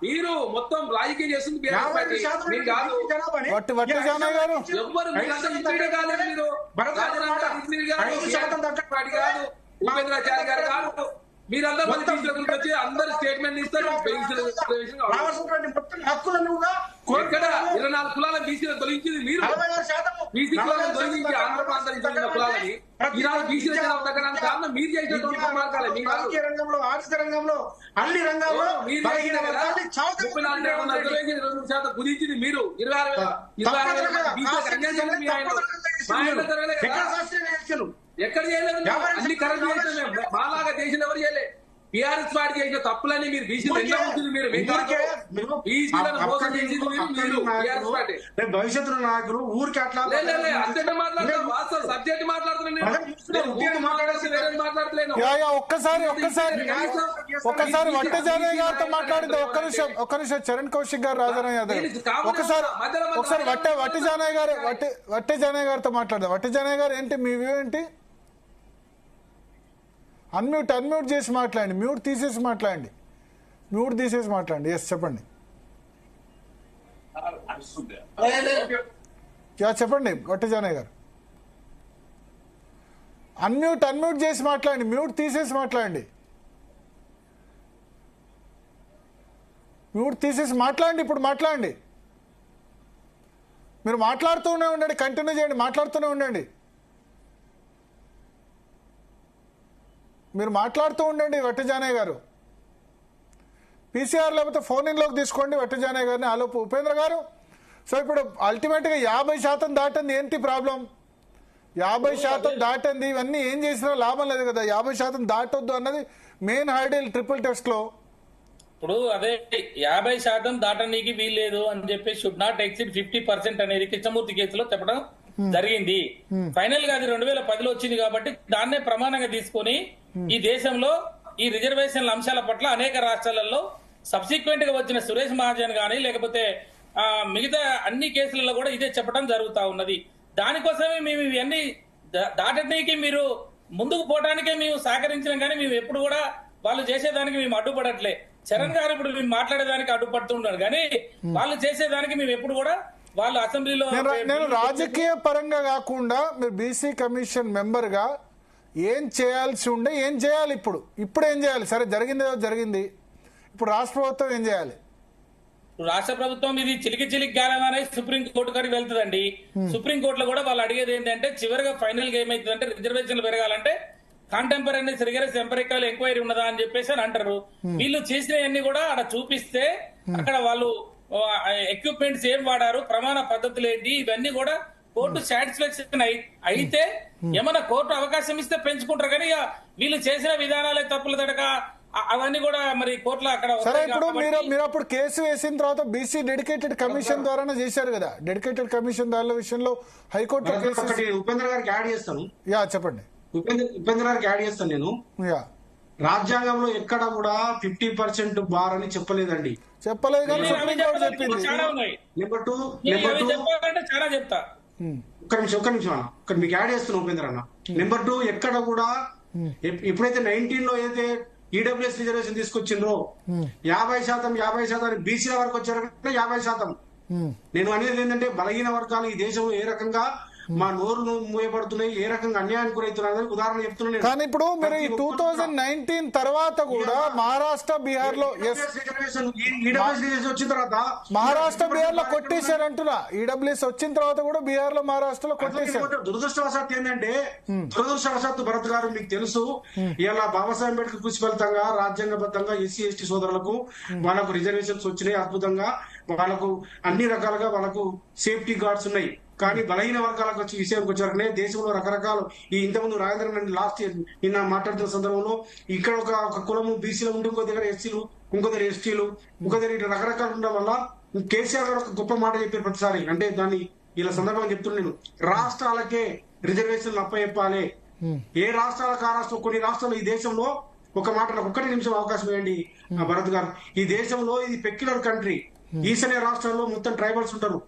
మీరు మొత్తం రాజకీయం చేస్తుంది బీఆర్ఎస్ పార్టీ. మీరు కాదు. వట్టి జానయ్య గారు ఎవ్వరు మీరంతా ఇంజనీర్ కాలేదు. మీరు పార్టీ కాదు, ఉపేంద్రాచార్య గారు కాదు. మీరందరూ మంది తీసుకుని వచ్చి అందరు స్టేట్మెంట్ ఇస్తారు. ఎక్కడ 24 కులాల బీసీలు తొలగించింది మీరు. బీసీ కులాలను తొలగించి ఆంధ్ర ప్రాంతానికి కులాలని ఈనాడు బీసీల జనాభా తగ్గడానికి కారణం మీరు చేసినటువంటి మార్గాలే. రాజకీయ రంగంలో, ఆర్థిక రంగంలో, అన్ని రంగాల్లో మీరు చేసిన కదా 34% కుదించింది మీరు. 26,000 బీసీలకు అన్యాయం చేసింది మీ ఆయన. మా ఆయన జరగలేదు కదా. ఎక్కడ చేయలేదు? అన్ని కరెక్ట్ చేసిన మాలాగా చేసిన ఎవరు చేయలే. బీఆర్ఎస్ పార్టీ చేసిన తప్పులని మీరు బీసీలు బీసీలను మోసం చేసింది మీరు బీఆర్ఎస్ పార్టీ. భవిష్యత్తులో నాయకులు ఊరికి అట్లా అంతే మాట్లాడతాను. వాస్తవం సబ్జెక్ట్ మాట్లాడుతున్నాను. మాట్లాడలేను. ఒక్కసారి వట్టి జానయ్య గారితో మాట్లాడితే ఒక్క నిమిషం చరణ్ కౌశిక్ గారు, రాజారాం యాదవ్ ఒకసారి వట్టి జానయ్య గారితో మాట్లాడదాం. వట్టి జానయ్య గారు ఏంటి మీ వ్యూ ఏంటి? అన్మ్యూట్ చేసి మాట్లాడండి. మ్యూట్ తీసేసి మాట్లాడండి. ఎస్ చెప్పండి. చెప్పండి వట్టి జానయ్య గారు. అన్మ్యూట్ చేసి మాట్లాడండి. మ్యూట్ తీసేసి మాట్లాడండి. ఇప్పుడు మాట్లాడండి. మీరు మాట్లాడుతూనే ఉండండి. కంటిన్యూ చేయండి. మాట్లాడుతూనే ఉండండి. వట్టి జానయ్య గారు పీసీఆర్ లేకపోతే ఫోన్ ఇన్లోకి తీసుకోండి వట్టి జానయ్య గారిని. ఆలోపు ఉపేంద్ర గారు. సో ఇప్పుడు అల్టిమేట్గా 50% దాటింది. ఏంటి ప్రాబ్లం? 50% దాటింది. ఇవన్నీ ఏం చేసినా లాభం లేదు కదా. 50% దాటొద్దు అన్నది మెయిన్ హైడల్ ట్రిపుల్ టెస్ట్ లో. ఇప్పుడు అదే 50% దాటనీకి వీల్లేదు అని చెప్పి షుడ్ నాట్ ఎక్సిడ్ 50% అనేది కృష్ణమూర్తి కేసులో చెప్పడం జరిగింది. ఫైనల్ గా అది 2010లో వచ్చింది కాబట్టి దాన్నే ప్రమాణంగా తీసుకొని ఈ దేశంలో ఈ రిజర్వేషన్ల అంశాల పట్ల అనేక రాష్ట్రాలలో సబ్సిక్వెంట్ గా వచ్చిన సురేష్ మహాజన్ గానీ లేకపోతే మిగతా అన్ని కేసులలో కూడా ఇదే చెప్పడం జరుగుతా ఉన్నది. దానికోసమే మేము ఇవన్నీ దాటనీకి మీరు ముందుకు పోవడానికే మేము సహకరించినాం కానీ మేము ఎప్పుడు కూడా వాళ్ళు చేసేదానికి మేము అడ్డుపడట్లే. చరణ్ గారు ఇప్పుడు మేము మాట్లాడేదానికి అడ్డుపడుతున్నారు కానీ వాళ్ళు చేసేదానికి మేము ఎప్పుడు కూడా వాళ్ళు అసెంబ్లీలో నేను రాజకీయ పరంగా కాకుండా మీరు బీసీ కమిషన్ మెంబర్ గా ఏం చేయాల్సి ఉండే ఏం చేయాలి? ఇప్పుడు ఏం చేయాలి? సరే జరిగింది. ఇప్పుడు రాష్ట్ర ప్రభుత్వం ఏం చేయాలి? రాష్ట్ర ప్రభుత్వం ఇది చిలికి గాలం అనేది సుప్రీంకోర్టు కాడికి వెళ్తుందండి. సుప్రీంకోర్టులో కూడా వాళ్ళు అడిగేది ఏంటంటే చివరిగా ఫైనల్ గా ఏమైతుందంటే రిజర్వేషన్లు పెరగాలంటే కాంటెంపరీస్ రిగరస్ ఎంపరికల్ ఎంక్వైరీ ఉన్నదా అని చెప్పేసి అని అంటారు. వీళ్ళు చేసినవన్నీ కూడా అక్కడ చూపిస్తే అక్కడ వాళ్ళు ఎక్విప్మెంట్స్ ఏం వాడారు, ప్రమాణ పద్ధతులు ఏంటి, ఇవన్నీ కూడా కోర్టు సాటిస్ఫాక్షన్ అయితే ఏమన్నా కోర్టు అవకాశం ఇస్తే పెంచుకుంటారు. కానీ వీళ్ళు చేసిన విధానాలే తప్పులు తడక అవన్నీ కూడా మరి కోర్టులో అక్కడ. సరే ఇప్పుడు మీరు అప్పుడు కేసు వేసిన తర్వాత బీసీ డెడికేటెడ్ కమిషన్ ద్వారానే చేశారు కదా. డెడికేటెడ్ కమిషన్ దాని విషయంలో హైకోర్టు ఉపేంద్ర గారికి యాడ్ చేస్తాను. చెప్పండి. ఉపేంద్ర గారికి యాడ్ చేస్తాను నేను. రాజ్యాంగంలో ఎక్కడ కూడా 50% బార్ అని చెప్పలేదండి. చెప్పలేదు కానీ సుప్రీంకోర్టు చెప్పింది. నెంబర్ 2 చాలా చెప్తా. ఒక్క నిమిషం ఇక్కడ మీకు యాడ్ చేస్తున్నా ఉపేంద్ర అన్న. నెంబర్ 2 ఎక్కడ కూడా ఎప్పుడైతే 19 లో అయితే ఈడబ్ల్యూఎస్ రిజర్వేషన్ తీసుకొచ్చిండ్రో 50% బీసీల వరకు వచ్చారు 50%. నేను అనేది ఏంటంటే బలహీన వర్గాలు ఈ దేశంలో ఏ రకంగా మా నోరు మూయబడుతున్నాయి, ఏ రకంగా అన్యాయానికి గురవుతున్నాయి ఉదాహరణ చెప్తున్నాను. కానీ ఇప్పుడు మీరు ఈ 2019 తర్వాత కూడా మహారాష్ట్ర బీహార్ లో వచ్చిన తర్వాత మహారాష్ట్ర బీహార్ లో కొట్టేశారు అంటున్నా. ఈడబ్ల్యూఎస్ వచ్చిన తర్వాత కూడా బీహార్ లో మహారాష్ట్రలో కొట్టేశారు. దురదృష్టవశాత్తు ఏంటంటే భరత్ గారు మీకు తెలుసు ఇలా బాబాసాహెబ్ అంబేద్కర్ కృషి ఫలితంగా రాజ్యాంగబద్ధంగా ఎస్సీ ఎస్టీ సోదరులకు వాళ్ళకు రిజర్వేషన్స్ వచ్చినాయి. అద్భుతంగా వాళ్ళకు అన్ని రకాలుగా వాళ్ళకు సేఫ్టీ గార్డ్స్ ఉన్నాయి. కానీ బలహీన వర్గాలకు వచ్చి విషయానికి వచ్చారనే దేశంలో రకరకాల ఈ ఇంతకుముందు రాజేంద్ర లాస్ట్ ఇయర్ నిన్న మాట్లాడుతున్న సందర్భంలో ఇక్కడ ఒక కులము బీసీలో ఉండి ఇంకో దగ్గర ఎస్సీలు ఇంకో దగ్గర ఎస్టీలు ఇంకో దగ్గర ఇట్లా రకరకాలు ఉండడం వల్ల కేసీఆర్ గారు ఒక గొప్ప మాట చెప్పారు ప్రతిసారి. అంటే దాన్ని ఇలా సందర్భంగా చెప్తున్నా నేను, రాష్ట్రాలకే రిజర్వేషన్లు అప్పచెప్పాలి. ఏ రాష్ట్రాలకు ఆ రాష్ట్రం, కొన్ని రాష్ట్రాలు ఈ దేశంలో ఒక మాట నాకు ఒక్కటి నిమిషం అవకాశం ఇవ్వండి భరత్ గారు. ఈ దేశంలో ఇది పెక్యులర్ కంట్రీ. ఈశాన్య రాష్ట్రాల్లో మొత్తం ట్రైబల్స్ ఉంటారు,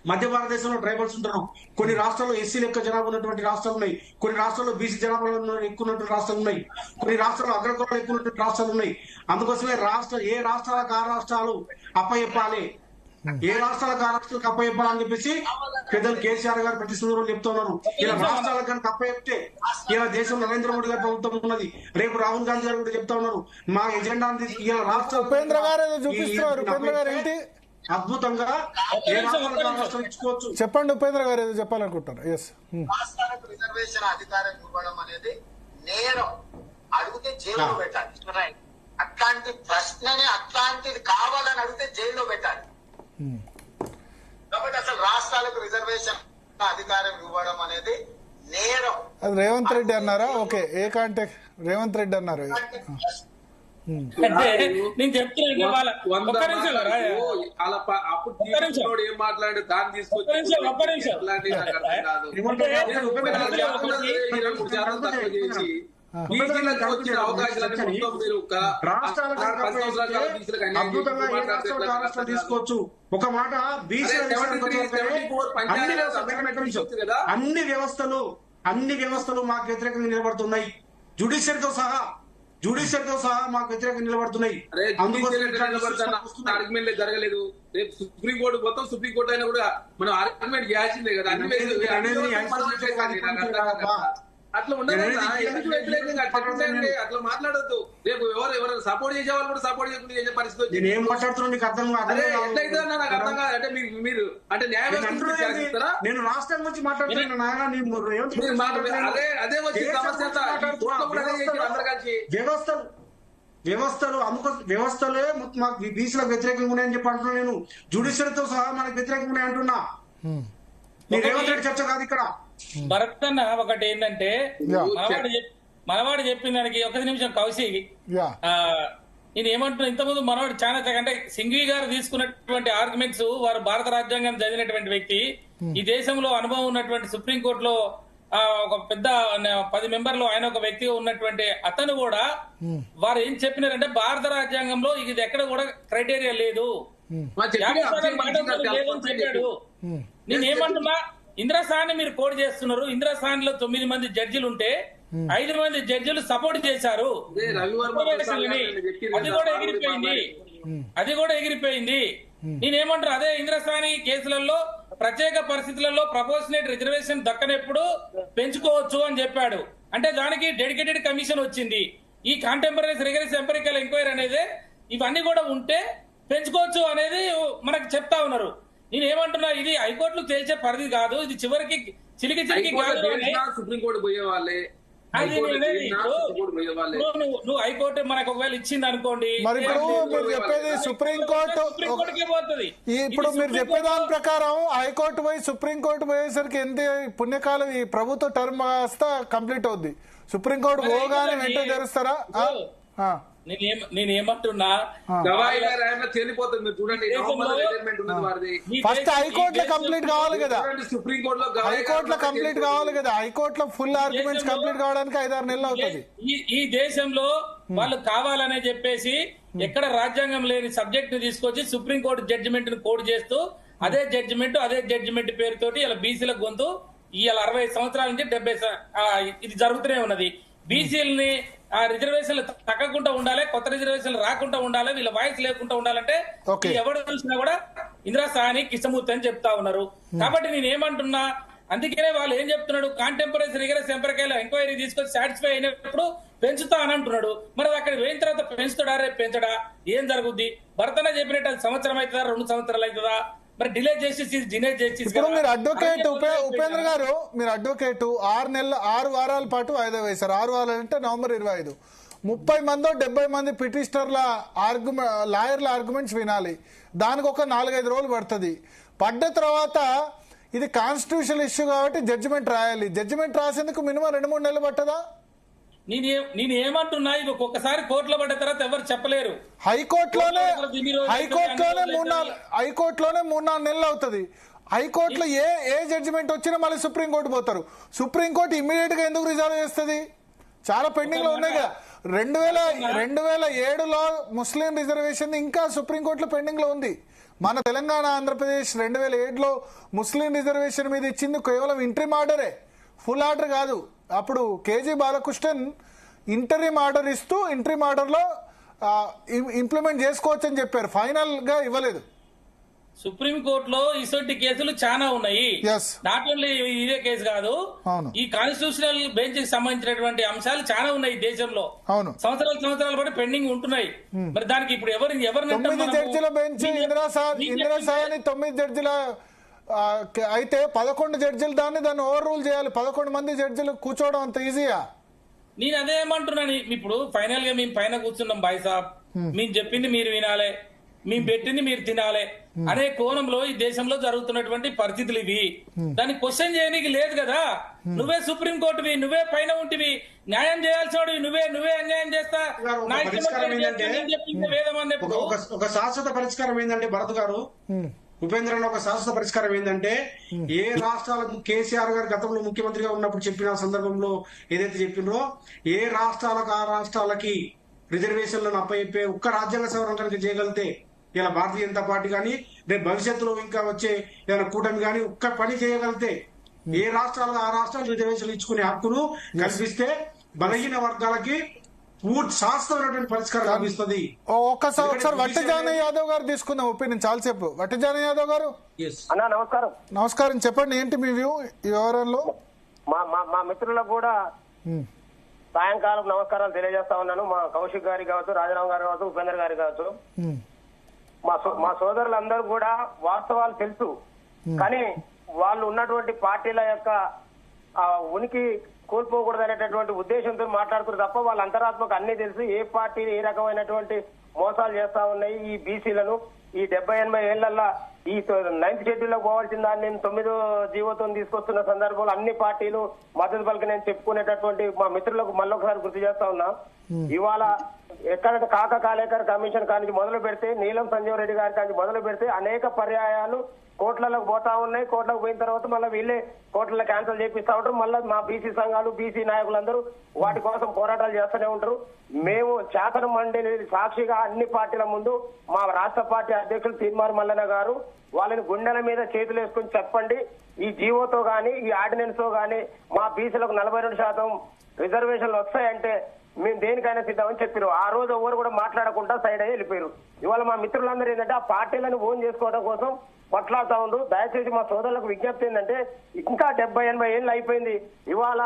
మధ్య భారతదేశంలో ట్రైబల్స్ ఉంటారు, కొన్ని రాష్ట్రాల్లో ఎస్సీల యొక్క జనాభా ఉన్నటువంటి రాష్ట్రాలు ఉన్నాయి, కొన్ని రాష్ట్రాల్లో బీసీ జనాభా ఎక్కువ ఉన్నటువంటి రాష్ట్రాలు ఉన్నాయి, కొన్ని రాష్ట్రాల్లో అగ్రకులాలు ఎక్కువ ఉన్నటువంటి రాష్ట్రాలు ఉన్నాయి. అందుకోసమే ఏ రాష్ట్రాలకు ఆ రాష్ట్రాలు అప్పచెప్పాలి, ఏ రాష్ట్రాలకు ఆ రాష్ట్రాలకు అప్పచెప్పాలని చెప్పేసి పెద్దలు కేసీఆర్ గారు ప్రతి సందర్భంలో చెప్తా ఉన్నారు. ఇలా రాష్ట్రాలకు కనుక అప్పచెప్తే ఇలా దేశంలో నరేంద్ర మోడీ గారి ప్రభుత్వం ఉన్నది, రేపు రాహుల్ గాంధీ గారు కూడా చెప్తా ఉన్నారు మా ఎజెండా ఇలా రాష్ట్రాలు అద్భుతంగా ఏ రాష్ట్రాలకు ఇచ్చుకోవచ్చు. చెప్పండి ఉపేంద్ర గారు ఏదో చెప్పాలనుకుంటారు. రాష్ట్రాలకు రిజర్వేషన్ అధికారం ఇవ్వడం అనేది నేరం, అడిగితే జైల్లో పెట్టాలి. అట్లాంటి ప్రశ్నని అట్లాంటిది కావాలని అడిగితే జైల్లో పెట్టాలి. కాబట్టి అసలు రాష్ట్రాలకు రిజర్వేషన్ అధికారం ఇవ్వడం అనేది నేరం. అది రేవంత్ రెడ్డి అన్నారా? ఓకే, ఏ కాంటాక్ట్ రేవంత్ రెడ్డి అన్నారు. నేను చెప్తున్నాను ఏం మాట్లాడి దాన్ని తీసుకొచ్చి తీసుకోవచ్చు. ఒక మాట అన్ని వ్యవస్థలు మాకు వ్యతిరేకంగా నిలబడుతున్నాయి, జుడిషియరీతో సహా మాకు వ్యతిరేకంగా నిలబడుతున్నాయి. ఆర్గ్యుమెంట్ జరగలేదు. రేపు సుప్రీంకోర్టు మొత్తం సుప్రీంకోర్టు అయినా కూడా మనం ఆర్గ్యుమెంట్ చేయాల్సిందే కదా. అట్లా ఉండదు, అట్లా మాట్లాడొద్దు. రేపు ఎవరు సపోర్ట్ చేసే వాళ్ళు కూడా సపోర్ట్ చేయకుండా చేసే పరిస్థితి వచ్చింది. నేను మాట్లాడుతున్నా నీకు అర్థం కాదు. ఎట్లయితే నాకు అర్థం కాదు. అంటే మీరు అంటే న్యాయ నేను రాష్ట్రం గురించి మాట్లాడుతున్నాను. అదే వచ్చి సమస్య వ్యవస్థలే మాకు బీసీలకు వ్యతిరేకంగా ఉన్నాయని చెప్పి అంటున్నా. నేను జుడిషియరీతో సహా మనకు వ్యతిరేకంగా ఉన్నాయి అంటున్నా. నీ రేవంత్ రెడ్డి చర్చ కాదు ఇక్కడ. భరత్ అన్న ఒకటి ఏంటంటే మనవాడు చెప్పిన దానికి ఒక నిమిషం కౌశిక్, నేను ఏమంటున్నా, ఇంతకుముందు మనవాడు చాలా అంటే సింఘ్వి గారు తీసుకున్నటువంటి ఆర్గ్యుమెంట్స్, వారు భారత రాజ్యాంగం చదివినటువంటి వ్యక్తి, ఈ దేశంలో అనుభవం ఉన్నటువంటి సుప్రీంకోర్టులో ఒక పెద్ద 10 మెంబర్లు ఆయన ఒక వ్యక్తిగా ఉన్నటువంటి అతను కూడా వారు ఏం చెప్పినారంటే భారత రాజ్యాంగంలో ఇది ఎక్కడ కూడా క్రైటీరియా లేదు, చెప్పాడు. నేనేమంటున్నా, ఇంద్రసాని మీరు కోడ్ చేస్తున్నారు. ఇంద్రసానిలో 9 మంది జడ్జిలు ఉంటే 5 మంది జడ్జిలు సపోర్ట్ చేశారు. అది కూడా ఎగిరిపోయింది. నేనేమంటారు, అదే ఇంద్రసాని కేసులలో ప్రత్యేక పరిస్థితులలో ప్రపోర్షనేట్ రిజర్వేషన్ దక్కనెప్పుడు పెంచుకోవచ్చు అని చెప్పాడు. అంటే దానికి డెడికేటెడ్ కమిషన్ వచ్చింది. ఈ కాంటెంపరీస్ రిగరస్ ఎంపెరికల్ ఎంక్వైరీ అనేది ఇవన్నీ కూడా ఉంటే పెంచుకోవచ్చు అనేది మనకు చెప్తా ఉన్నారు. నేనేమంటున్నా, ఇది హైకోర్టులు తేల్చే పరిధి కాదు, ఇది చివరికి చిలికి సుప్రీంకోర్టు పోయే వాళ్ళే. నువ్వు హైకోర్టు మనకు ఒకవేళ ఇచ్చింది అనుకోండి, మరి ఇప్పుడు మీరు చెప్పేది సుప్రీంకోర్టు పోతుంది. ఇప్పుడు మీరు చెప్పేదాని ప్రకారం హైకోర్టు పోయి సుప్రీంకోర్టు పోయేసరికి ఎంత పుణ్యకాలం ఈ ప్రభుత్వ టర్మ్ కాస్త కంప్లీట్ అవుద్ది. సుప్రీంకోర్టు పోగానే వెంటనే తెరుస్తారా? నేనేమంటున్నా, ఫస్ట్ హైకోర్టులో కంప్లీట్ కావాలి కదా, హైకోర్టులో కంప్లీట్ కావాలి కదా, హైకోర్టులో ఫుల్ ఆర్గ్యుమెంట్స్ కంప్లీట్ కావడానికి 5-6 నెలలు అవుతుంది. ఈ దేశంలో వాళ్ళు కావాలనే చెప్పేసి ఎక్కడ రాజ్యాంగం లేని సబ్జెక్ట్ ని తీసుకొచ్చి సుప్రీంకోర్టు జడ్జిమెంట్ ని కోడ్ చేస్తూ అదే జడ్జిమెంట్ పేరుతోటి ఇలా బీసీల గొంతు ఇవాళ 60 సంవత్సరాల నుంచి 70 ఇది జరుగుతూనే ఉన్నది. బీసీలని ఆ రిజర్వేషన్లు తగ్గకుండా ఉండాలి, కొత్త రిజర్వేషన్లు రాకుండా ఉండాలి, వీళ్ళ వాయిస్ లేకుండా ఉండాలంటే ఎవరు చూసినా కూడా ఇంద్రసాని కృష్ణమూర్తి అని చెప్తా ఉన్నారు. కాబట్టి నేనేమంటున్నా, అందుకనే వాళ్ళు ఏం చెప్తున్నాడు, కాంటెంపరీస్ రిగరస్ ఎంపెరికల్ ఎంక్వైరీ తీసుకొచ్చి సాటిస్ఫై అయినప్పుడు పెంచుతా అని అంటున్నాడు. మరి అక్కడ పోయిన తర్వాత పెంచుతాడా, రేపు పెంచడా, ఏం జరుగుద్ది? భర్తనే చెప్పినట్టు అది సంవత్సరం అవుతుందా, 2 సంవత్సరాలు అవుతుందా? మరి డిలే చేసి మీరు అడ్వకేట్ ఉపేంద్ర గారు, మీరు అడ్వకేట్ 6 వారాల పాటు వాయిదా వేశారు. 6 వారాలు అంటే నవంబర్ 25. 30 మందో 70 మంది పిటిషనర్ల లాయర్ల ఆర్గ్యుమెంట్స్ వినాలి. దానికి ఒక 4-5 రోజులు పడుతుంది. పడ్డ తర్వాత ఇది కాన్స్టిట్యూషనల్ ఇష్యూ కాబట్టి జడ్జిమెంట్ రాయాలి. జడ్జిమెంట్ రాసేందుకు మినిమం 2-3 నెలలు పట్టదా? నేను ఏమంటున్నా, ఇది ఒక్కొక్కసారి కోర్టులో పడ్డ తర్వాత ఎవరు చెప్పలేరు. హైకోర్టులోనే 3-4 నెలలు అవుతుంది. హైకోర్టులో ఏ జడ్జిమెంట్ వచ్చినా మళ్ళీ సుప్రీంకోర్టు పోతారు. సుప్రీంకోర్టు ఇమ్మీడియట్ గా ఎందుకు రిజర్వ్ చేస్తుంది? చాలా పెండింగ్ లో ఉన్నాయి కదా. 2007లో ముస్లిం రిజర్వేషన్ ఇంకా సుప్రీంకోర్టులో పెండింగ్ లో ఉంది. మన తెలంగాణ ఆంధ్రప్రదేశ్ 2007లో ముస్లిం రిజర్వేషన్ మీద ఇచ్చింది కేవలం ఇంట్రీమ్ ఆర్డరే, ఫుల్ ఆర్డర్ కాదు. అప్పుడు కేజీ బాలకృష్ణన్ ఇంటరీమ్ ఆర్డర్ ఇస్తూ ఇంటరీమ్ ఆర్డర్ లో ఇంప్లిమెంట్ చేసుకోవచ్చు అని చెప్పారు, ఫైనల్ గా ఇవ్వలేదు. సుప్రీంకోర్టులో ఇటువంటి కేసులు చాలా ఉన్నాయి. నాట్ ఓన్లీ ఇదే కేసు కాదు, ఈ కాన్స్టిట్యూషనల్ బెంచ్ కి సంబంధించినటువంటి అంశాలు చాలా ఉన్నాయి దేశంలో. సంవత్సరాల పాటు పెండింగ్ ఉంటున్నాయి. మరి దానికి ఇప్పుడు 9 జడ్జిల బెంచ్, ఇందిరా సాయని 9 జడ్జిల అయితే 11 జడ్జిలు దాన్ని ఓవర్ రూల్ చేయాలి. 11 మంది జడ్జిలు కూర్చోవడం అంత ఈజీయా? నేను అదేమంటున్నాను. ఇప్పుడు ఫైనల్ గా మేము పైన కూర్చున్నాం, బాయ్ సాబ్ మేము చెప్పింది మీరు వినాలి, మేము పెట్టింది మీరు తినాలి అనే కోణంలో ఈ దేశంలో జరుగుతున్నటువంటి పరిస్థితులు ఇవి. దాన్ని క్వశ్చన్ చేయడానికి లేదు కదా. నువ్వే సుప్రీంకోర్టువి, నువ్వే పైన ఉంటివి, న్యాయం చేయాల్సిన నువ్వే అన్యాయం చేస్తా ఒక శాశ్వత పరిష్కారం ఏంటంటే భరత్ గారు, ఉపేంద్రలో ఒక శాశ్వత పరిష్కారం ఏంటంటే, ఏ రాష్ట్రాలకు కేసీఆర్ గారు గతంలో ముఖ్యమంత్రిగా ఉన్నప్పుడు చెప్పిన సందర్భంలో ఏదైతే చెప్పినో, ఏ రాష్ట్రాలకు ఆ రాష్ట్రాలకి రిజర్వేషన్లను అప్పచెప్పే ఒక్క రాజ్యాంగ సవరణ కనుక చేయగలిగితే, ఇలా భారతీయ జనతా పార్టీ కానీ రేపు భవిష్యత్తులో ఇంకా వచ్చే ఏదైనా కూటమి కానీ ఒక్క పని చేయగలిగితే, ఏ రాష్ట్రాలకు ఆ రాష్ట్రాలు రిజర్వేషన్లు ఇచ్చుకునే హక్కును కల్పిస్తే బలహీన వర్గాలకి పూర్తి శాస్త్రమైనటువంటి పరిష్కారం లభిస్తుంది. ఒకసారి వట్టిజాన యాదవ్ గారు తీసుకుందాం ఒపీనియన్. చాలాసేపు వట్టిజాన యాదవ్ గారు. నమస్కారం, చెప్పండి ఏంటి మీ వ్యూ ఈ వ్యవహారంలో? మా మిత్రులకు కూడా సాయంకాలం నమస్కారాలు తెలియజేస్తా ఉన్నాను. మా కౌశిక్ గారి కావచ్చు, రాజారాం గారు కావచ్చు, ఉపేంద్ర గారి కావచ్చు, మా సోదరులందరూ కూడా వాస్తవాలు తెలుసు. కానీ వాళ్ళు ఉన్నటువంటి పార్టీల యొక్క ఉనికి కోల్పోకూడదు అనేటటువంటి ఉద్దేశంతో మాట్లాడుతున్నారు తప్ప వాళ్ళ అంతరాత్మకు అన్ని తెలుసు. ఏ పార్టీ ఏ రకమైనటువంటి మోసాలు చేస్తా ఉన్నాయి ఈ బీసీలను. ఈ 70-80 ఏళ్లలో ఈ 9th షెడ్యూల్లో పోవాల్సిన దాన్ని 9వ జీవోతో తీసుకొస్తున్న సందర్భంలో అన్ని పార్టీలు మద్దతు పలికినని చెప్పుకునేటటువంటి మా మిత్రులకు మళ్ళొకసారి గుర్తు చేస్తా ఉన్నా. ఇవాళ ఎక్కడ కాలేకర్ కమిషన్ కానికి మొదలు పెడితే, నీలం సంజీవ్ రెడ్డి గారి కానికి మొదలు పెడితే అనేక పర్యాయాలు కోట్లకు పోతా ఉన్నాయి. కోట్లకు పోయిన తర్వాత మళ్ళీ వీళ్ళే కోట్లలో క్యాన్సిల్ చేపిస్తా ఉంటారు. మళ్ళీ మా బీసీ సంఘాలు, బీసీ నాయకులందరూ వాటి కోసం పోరాటాలు చేస్తూనే ఉంటారు. మేము శాసన మండలి సాక్షిగా అన్ని పార్టీల ముందు మా రాష్ట్ర పార్టీ అధ్యక్షులు తీర్మార్ మల్లన్న గారు వాళ్ళని గుండెల మీద చేతులు వేసుకుని చెప్పండి, ఈ జీవోతో గాని ఈ ఆర్డినెన్స్ తో గాని మా బీసీలకు 42% రిజర్వేషన్లు వస్తాయంటే మేము దేనికైనా సిద్ధమని చెప్పారు. ఆ రోజు ఎవరు కూడా మాట్లాడకుండా సైడ్ అయ్యి వెళ్ళిపోయారు. ఇవాళ మా మిత్రులందరూ ఏంటంటే ఆ పార్టీలను ఓన్ చేసుకోవడం కోసం కొట్లాడుతా ఉండు. దయచేసి మా సోదరులకు విజ్ఞప్తి ఏంటంటే, ఇంకా 70-80 ఏళ్ళు అయిపోయింది. ఇవాళ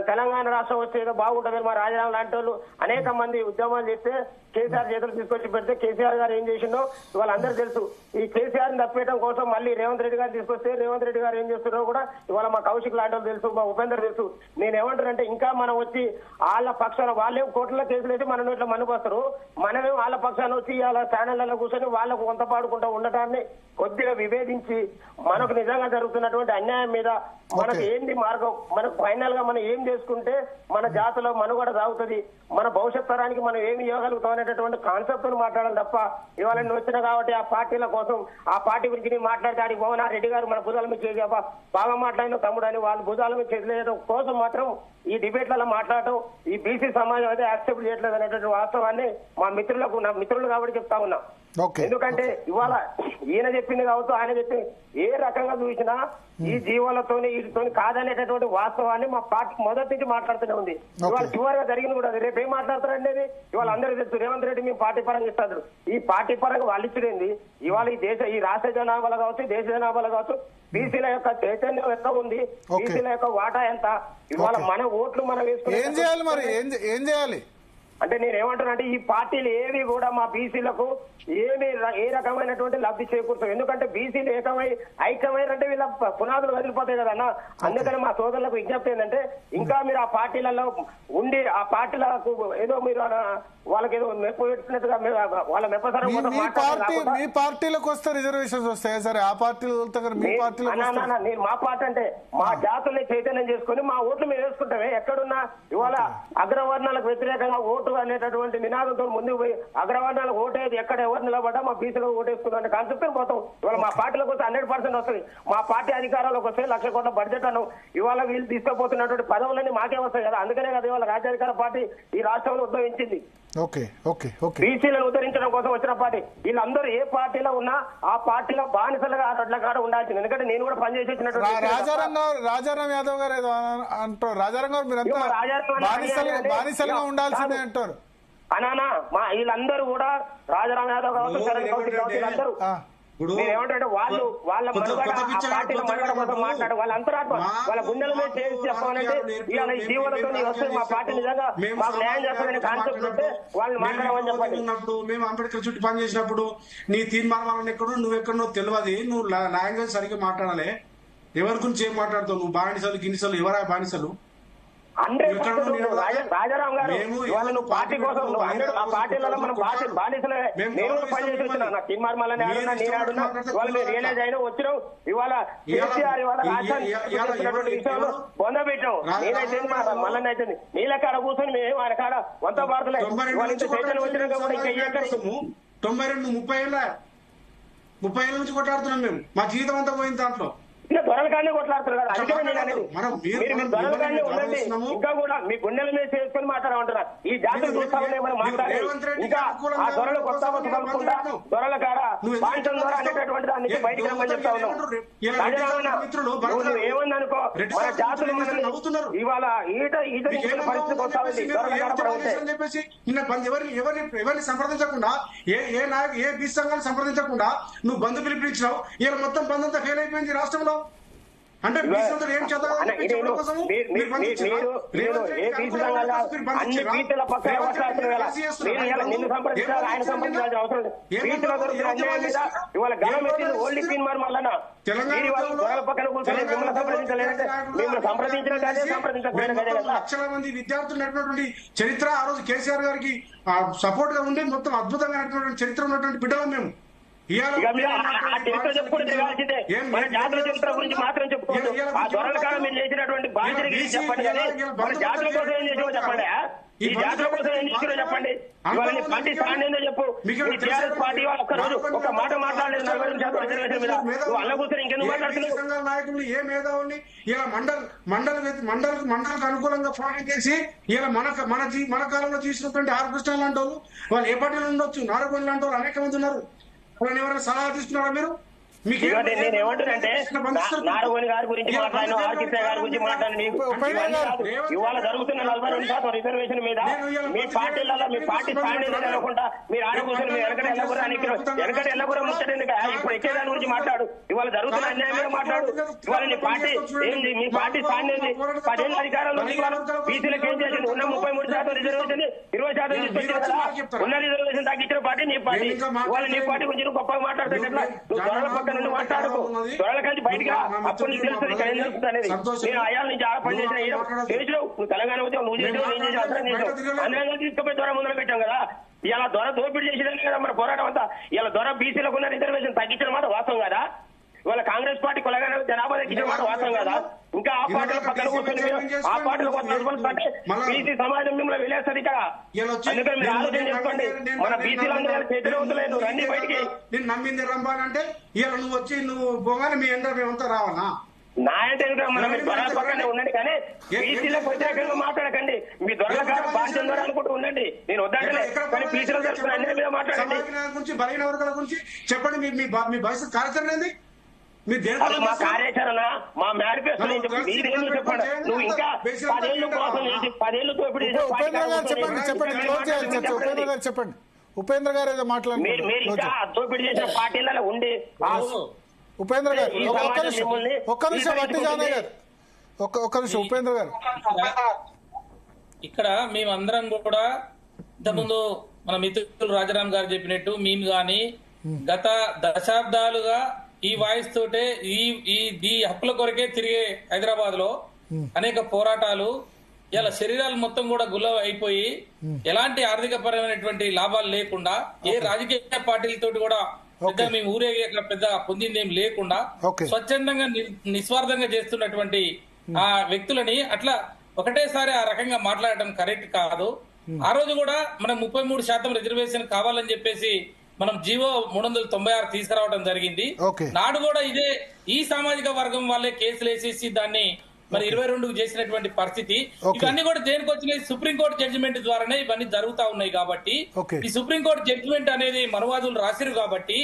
తెలంగాణ రాష్ట్రం వచ్చే ఏదో బాగుంటుంది. మా రాజధాని లాంటి వాళ్ళు అనేక మంది ఉద్యమాలు చేస్తే కేసీఆర్ చేతులు తీసుకొచ్చి పెడితే కేసీఆర్ గారు ఏం చేసిందో ఇవాళ అందరూ తెలుసు. ఈ కేసీఆర్ ని తప్పేయడం కోసం మళ్ళీ రేవంత్ రెడ్డి గారిని తీసుకొస్తే రేవంత్ రెడ్డి గారు ఏం చేస్తున్నారో కూడా ఇవాళ మా కౌశిక్ లాంటి వాళ్ళు తెలుసు, మా ఉపేందర్ తెలుసు. నేనేమంటానంటే, ఇంకా మనం వచ్చి వాళ్ళ పక్షాన వాళ్ళేం కోర్టులో కేసులు వేసి మనం ఇట్లా మనుకొస్తారు, మనమేం వాళ్ళ పక్షాన వచ్చి వాళ్ళ ఛానళ్లలో కూర్చొని వాళ్ళకు వంత పాడుకుంటూ ఉండటాన్ని కొద్దిగా విభేదించి మనకు నిజంగా జరుగుతున్నటువంటి అన్యాయం మీద మనకు ఏంది మార్గం, మనకు ఫైనల్ గా మనం ఏం చేసుకుంటే మన జాతిలో మనుగడ సాగుతుంది, మన భవిష్యత్ తరానికి మనం ఏమి ఇవ్వగలుగుతాం అనేటటువంటి కాన్సెప్ట్ మాట్లాడాలి తప్ప ఇవాళ నువ్వు వచ్చినా కాబట్టి ఆ పార్టీల కోసం ఆ పార్టీ గురించి నేను మాట్లాడితే ఆడికి మోహన్ రెడ్డి గారు మన భుజాల మీద చేసి బాగా మాట్లాడిన తమ్ముడు అని వాళ్ళ భుజాల మీద చేసలేయడం కోసం మాత్రం ఈ డిబేట్లలో మాట్లాడటం ఈ బీసీ సమాజం అయితే యాక్సెప్ట్ చేయట్లేదు అనేటువంటి వాస్తవాన్ని మా మిత్రులకు, నా మిత్రులు కాబట్టి చెప్తా ఉన్నాం. ఎందుకంటే ఇవాళ ఈయన చెప్పింది కావచ్చు, ఆయన చెప్పింది ఏ రకంగా చూసినా ఈ జీవాలతోని వీటితోని కాదనేటటువంటి వాస్తవాన్ని మా పార్టీ మొదటి నుంచి మాట్లాడుతూనే ఉంది. ఇవాళ చివరిగా జరిగింది కూడా రేపు ఏం మాట్లాడతారండి అది ఇవాళ అందరికీ తెలుసు. రేవంత్ రెడ్డి మేము పార్టీ పరంగా ఇస్తారు. ఈ పార్టీ పరంగా వాళ్ళు ఇచ్చేది ఇవాళ ఈ రాష్ట్ర జనాభాలో కావచ్చు, దేశ జనాభాలో కావచ్చు, బీసీల యొక్క చైతన్యం ఎంత ఉంది, బీసీల యొక్క వాటా ఎంత, ఇవాళ మన ఓట్లు మనం వేసుకుని ఏం చేయాలి మరి, ఏం చేయాలి? అంటే నేను ఏమంటున్నా అంటే ఈ పార్టీలు ఏవి కూడా మా బీసీలకు ఏ రకమైనటువంటి లబ్ధి చేకూరుతాం. ఎందుకంటే బీసీలు ఐక్యమైనంటే వీళ్ళ పునాదులు వదిలిపోతాయి కదన్న. అందుకని మా సోదరులకు విజ్ఞప్తి ఏంటంటే ఇంకా మీరు ఆ పార్టీలలో ఉండి ఆ పార్టీలకు ఏదో మీరు వాళ్ళకి ఏదో మెప్పు పెట్టినట్టుగా వాళ్ళ మెప్పసరం మీ పార్టీలకు వస్తే రిజర్వేషన్స్ వస్తాయా సరే? ఆ పార్టీలు మీ పార్టీలో నేను మా పార్టీ అంటే మా జాతుల్ని చైతన్యం చేసుకుని మా ఓట్లు మేము వేసుకుంటామే. ఎక్కడున్నా ఇవాళ అగ్రవర్ణాలకు వ్యతిరేకంగా ఓటు అనేటటువంటి నినాదంతో ముందుకు పోయి అగ్రవర్ణాలకు ఓటేది ఎక్కడ ఎవరు నిలబడ్డా మా బీసీలో ఓటేసుకున్న కాన్సెప్ట్ పోతాం. ఇవాళ మా పార్టీలకు వస్తే 100% వస్తుంది. మా పార్టీ అధికారంలోకి వస్తే 1,00,000 కోట్ల బడ్జెట్ అన్నాం. ఇవాళ వీళ్ళు తీసుకుపోతున్నటువంటి పదవులన్నీ మాకే వస్తాయి కదా. అందుకనే కదా ఇవాళ రాజ్యాధికార పార్టీ ఈ రాష్ట్రంలో ఉద్భవించింది. బీసీలను ఉద్ధరించడం కోసం వచ్చిన పార్టీ. వీళ్ళందరూ ఏ పార్టీలో ఉన్నా ఆ పార్టీలో బానిసలుగా అట్లా కాడ ఉండాల్సింది. ఎందుకంటే నేను కూడా పనిచేసి వచ్చినటువంటి రాజారాం యాదవ్ గారు ఏదో అంటారు. రాజారాం గారు మీరంతా బానిసలుగా ఉండాల్సిందే అంటారు. అనానా మా వీళ్ళందరూ కూడా రాజారాం యాదవ్ కావచ్చు, శరణ్ కౌశిక్ కావచ్చు, వీళ్ళందరూ ఏమంటే వాళ్ళు వాళ్ళ పార్టీల మనుగడ కోసం మాట్లాడు వాళ్ళ అంతరాత్మ వాళ్ళ గుండెల మీద చేసి చెప్పాలంటే ఇవాళ ఈ జీవనతో వస్తే మా పార్టీ నిజంగా మాకు న్యాయం చేస్తారనే కాన్సెప్ట్ ఉంటే వాళ్ళని మాట్లాడమని చెప్పండి. మేము అంబేద్కర్ చుట్టూ పని చేసినప్పుడు నీ తీర్మానం ఎక్కడో నువ్వెక్కడో తెలియదు. నువ్వు లాంగ్వేజ్ సరిగ్గా మాట్లాడాలి. ఎవరి గురించి ఏం మాట్లాడతావు నువ్వు? బానిసలు గినిసలు ఎవరా బానిసలు? రాజారాం గారు వాళ్ళ నువ్వు పార్టీ కోసం నువ్వు ఆ పార్టీలలో మనం బానిసలే. నేను కూడా పనిచేసి వచ్చినా నా తీర్మార్మాలని ఆడున్నా నేను ఆడున్నా వాళ్ళు మీరు రియలైజ్ అయినా వచ్చినావు. ఇవాళ కేసీఆర్ ఇవాళ రాష్ట్రాన్ని విషయంలో పొందబెట్టాం. నేనైతే మళ్ళీ అయితే నీళ్ళ కాడ కూర్చొని మేము ఆయన కాడ వంత భారతలే వాళ్ళు ఇంత చైతన్యం వచ్చినాక కూడా ఇంకా 30 ఏళ్ళ నుంచి కొట్లాడుతున్నాం మేము. మా జీవితం అంతా పోయింది దాంట్లో. ఇంకా దొరలకాన్ని కొట్లాడుతున్నారు కదా. అందుకనే నేను అనేది మీరు దొరలకాన్ని ఉండండి. ఇంకా కూడా మీ గుండెల మీద చేసుకుని మాట్లాడమంటున్నా. ఈ జాతర చూస్తామని మనం మాట్లాడి ఇంకా ఆ దొరలు కొత్త కలుపుకుంటా దొరల కాడ పాంచం ద్వారా అనేటటువంటి దాన్ని బయటికి రమ్మని చెప్తా ఉన్నాం. నువ్వు ఏమని అనుకో మన జాతులు మనల్ని ఇవాళ ఈట పరిస్థితికి వస్తా ఉంది. దొరల కాడ చెప్పేసి ఎవరిని సంప్రదించకుండా ఏ బీసీ సంఘాలు సంప్రదించకుండా నువ్వు బంధు పిలిపించినావు. ఇలా మొత్తం బంధు అంతా ఫెయిల్ అయిపోయింది రాష్ట్రంలో. అంటే అన్ని బీసీల పక్కన నిన్ను సంప్రదించాలి ఆయన సంప్రదించాల్సిన అవసరం లేదు. బీసీల దొరుకుతున్న అన్యాయం మీద ఇవాళ గలం ఎత్తింది ఓన్లీ తీర్మానం వల్ల దొరల పక్కన కూర్చొని మిమ్మల్ని సంప్రదించలేదంటే మిమ్మల్ని సంప్రదించిన అదే సంప్రదించలేదు. లక్షల మంది విద్యార్థులు నడిపినటువంటి చరిత్ర ఆ రోజు కేసీఆర్ గారికి సపోర్ట్ గా ఉండి మొత్తం అద్భుతంగా నడిపినటువంటి చరిత్ర ఉన్నటువంటి బిడ్డలం మేము. చరిత్ర చెప్పుకుంటే తిరగాల్సిందే. మన జాతుల చరిత్ర గురించి మాత్రం చెప్పుకోవచ్చు. ఆ దొరల కాలం మీరు చేసినటువంటి బాధ్యత చెప్పండి. కానీ మన జాతుల కోసం ఏం చేసామో చెప్పండి. ఈ జాతుల కోసం ఏం చేసారో చెప్పండి. ఇవాళ నీ పార్టీ స్థానం ఏందో చెప్పు. టీఆర్ఎస్ పార్టీ వాళ్ళు ఒక్కరోజు ఒక మాట మాట్లాడలేదు 40% రిజర్వేషన్ మీద. నువ్వు అల్ల కూర్చొని ఇంకెందుకు మాట్లాడుతున్నావు? నాయకులు ఏ మేధావుల్ని ఇలా మండలకు అనుకూలంగా పోరాటం చేసి ఇలా మన కాలంలో చేసినటువంటి ఆర్ కృష్ణ లాంటి వాళ్ళు ఏ పార్టీలో ఉండొచ్చు, నారగోని లాంటి వాళ్ళు అనేక మంది ఉన్నారు. ఎవరైనా సలహా తీసుకున్నారా మీరు? నేను ఏమంటున్నానంటే నారగోని గారి గురించి మాట్లాడిన ఆర్కిస్ట్రా గారి గురించి మాట్లాడిన ఇవాళ జరుగుతున్న 42% రిజర్వేషన్ మీద మీ పార్టీలలో మీ పార్టీ స్థాయి అనుకుంటా మీరు ఆడ కూర్చొని మీరు వెనకటి ఎల్లగూర ముచ్చటెందుక ఇప్పుడు ఎక్కేదాని గురించి మాట్లాడు. ఇవాళ జరుగుతున్న అన్యాయం మీద మాట్లాడు. ఇవాళ నీ పార్టీ ఏంది? మీ పార్టీ స్థాయి ఏంది? 10 ఏళ్ళ అధికారంలో బీసీలకు ఏం చేసింది? ఉన్న 33% రిజర్వేషన్ 20% తీసుకొచ్చింది కదా. ఉన్న రిజర్వేషన్ తగ్గించిన పార్టీ నీ పార్టీ. ఇవాళ నీ పార్టీ గురించి నువ్వు గొప్పగా మాట్లాడుతుంటే నువ్వు మాట్లాడుకో. దొరల కలిసి బయటగా అప్పుడు నీకు తెలుస్తుంది ఇక్కడ ఏం జరుగుతుంది అనేది. నేను అయ్యాల నుంచి ఆడ పని చేసిన చేసినావు. నువ్వు తెలంగాణ వచ్చావు, నువ్వు చేసావు, నేను చేసావు, అందరం చేసావు. అందరం తీసుకుపోయి దొర ముందర పెట్టాం కదా. ఇలా దొర దోపిడీ చేసేదాన్ని కదా మన పోరాటం అంతా. ఇలా దొర బీసీలకు ఉన్న రిజర్వేషన్ తగ్గించిన మాట వాస్తవం కదా. ఇవాళ కాంగ్రెస్ పార్టీ కొలగానే జనాభా తగ్గించిన మాట వాస్తవం కదా. ఇంకా ఆ పార్టీల పక్కన కూర్చొని ఆ పార్టీలు బీసీ సమాజం మిమ్మల్ని వెళ్ళేస్తుంది ఇక్కడ. అందుకని మీరు ఆలోచన చేసుకోండి. మన బీసీలందరూ చేతిలో ఉంటలేదు అన్ని బయటికి. నేను నమ్మింది రంపాలంటే ఇలా నువ్వు వచ్చి నువ్వు పోగానే మీ ఎండ మేమంతా రావాలా? నా అంటే మనం దొరల పక్కనే ఉండండి కానీ బీసీలకు వ్యతిరేకంగా మాట్లాడకండి. మీ దొరల కాడ బాధ్యత ద్వారా అనుకుంటూ ఉండండి. నేను వద్దంటే కానీ బీసీల తరఫున అన్ని మీద మాట్లాడండి. గురించి బలహీన వర్గాల గురించి చెప్పండి. మీ భవిష్యత్ కార్యాచరణ ఏంది? మా కార్యాచరణ మా మేనిఫెస్టో మీరేందుకు చెప్పండి. నువ్వు ఇంకా 10 ఏళ్ళ కోసం 10 ఏళ్ళు దోపిడీ చెప్పండి. ఉపేంద్ర గారు ఏదో మాట్లాడారు. మీరు ఇంకా దోపిడీ చేసిన పార్టీలలో ఉండి ఉపేంద్ర గారు ఒక్క నిమిషం వట్టి జానయ్య గారు ఒక్క నిమిషం ఉపేంద్ర గారు. ఇక్కడ మేమందరం కూడా ఇంతకుముందు మన మిత్రులు రాజారాం గారు చెప్పినట్టు మేము గాని గత దశాబ్దాలుగా ఈ వాయిస్ తోటే ఈ హక్కుల కొరకే తిరిగే హైదరాబాద్ లో అనేక పోరాటాలు ఇలా శరీరాలు మొత్తం కూడా గుల్ల అయిపోయి ఎలాంటి ఆర్థిక పరమైనటువంటి లాభాలు లేకుండా ఏ రాజకీయ పార్టీలతోటి కూడా పెద్ద మేము ఊరేగే పెద్ద పొందిందేం లేకుండా స్వచ్ఛందంగా నిస్వార్థంగా చేస్తున్నటువంటి ఆ వ్యక్తులని అట్లా ఒకటేసారి ఆ రకంగా మాట్లాడటం కరెక్ట్ కాదు. ఆ రోజు కూడా మనం 33% రిజర్వేషన్ కావాలని చెప్పేసి మనం జీవో 396 తీసుకురావడం జరిగింది. నాడు కూడా ఇదే ఈ సామాజిక వర్గం వాళ్ళే కేసులు వేసేసి దాన్ని మరి 22కు చేసినటువంటి పరిస్థితి. ఇవన్నీ కూడా దేనికి వచ్చినాయి? సుప్రీంకోర్టు జడ్జిమెంట్ ద్వారానే ఇవన్నీ జరుగుతా ఉన్నాయి. కాబట్టి ఈ సుప్రీంకోర్టు జడ్జిమెంట్ అనేది మనవాదులు రాసిరు కాబట్టి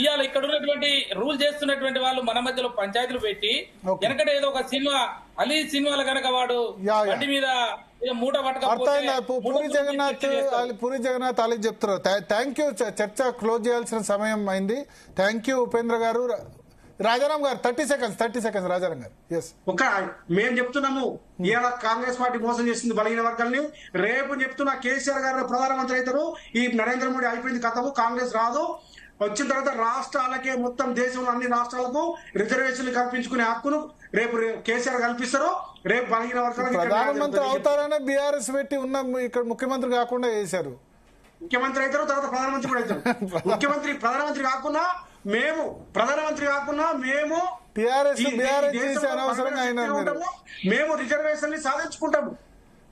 ఇవాళ ఇక్కడ ఉన్నటువంటి రూల్ చేస్తున్నటువంటి వాళ్ళు మన మధ్యలో పంచాయతీలు పెట్టి వెనకట ఏదో ఒక సినిమా అలీ సినిమాలు కనుక వాడు వాటి మీద మూట పూరి జగన్నాథ్ అలీ చెప్తున్నారు. Thank you. చర్చ క్లోజ్ చేయాల్సిన సమయం అయింది. థ్యాంక్ యూ ఉపేంద్ర గారు. రాజారాం గారు 30 సెకండ్స్ రాజారాం గారు. మేము చెప్తున్నాము ఇవాళ కాంగ్రెస్ పార్టీ మోసం చేసింది బలహీన వర్గాల్ని. రేపు చెప్తున్నా కేసీఆర్ గారు ప్రధానమంత్రి అవుతారు. ఈ నరేంద్ర మోడీ అయిపోయింది కథము, కాంగ్రెస్ రాదు. వచ్చిన తర్వాత రాష్ట్రాలకే మొత్తం దేశంలో అన్ని రాష్ట్రాలకు రిజర్వేషన్లు కల్పించుకునే హక్కును రేపు కేసీఆర్ కల్పిస్తారు. రేపు బలహీన వర్గాలకు ప్రధానమంత్రి అవుతారనే బీఆర్ఎస్ పెట్టి ఉన్న ఇక్కడ ముఖ్యమంత్రి కాకుండా చేశారు. ముఖ్యమంత్రి అవుతారు, తర్వాత ప్రధానమంత్రి కూడా అవుతారు. ప్రధానమంత్రి కాకుండా మేము మేము రిజర్వేషన్ సాధించుకుంటాము.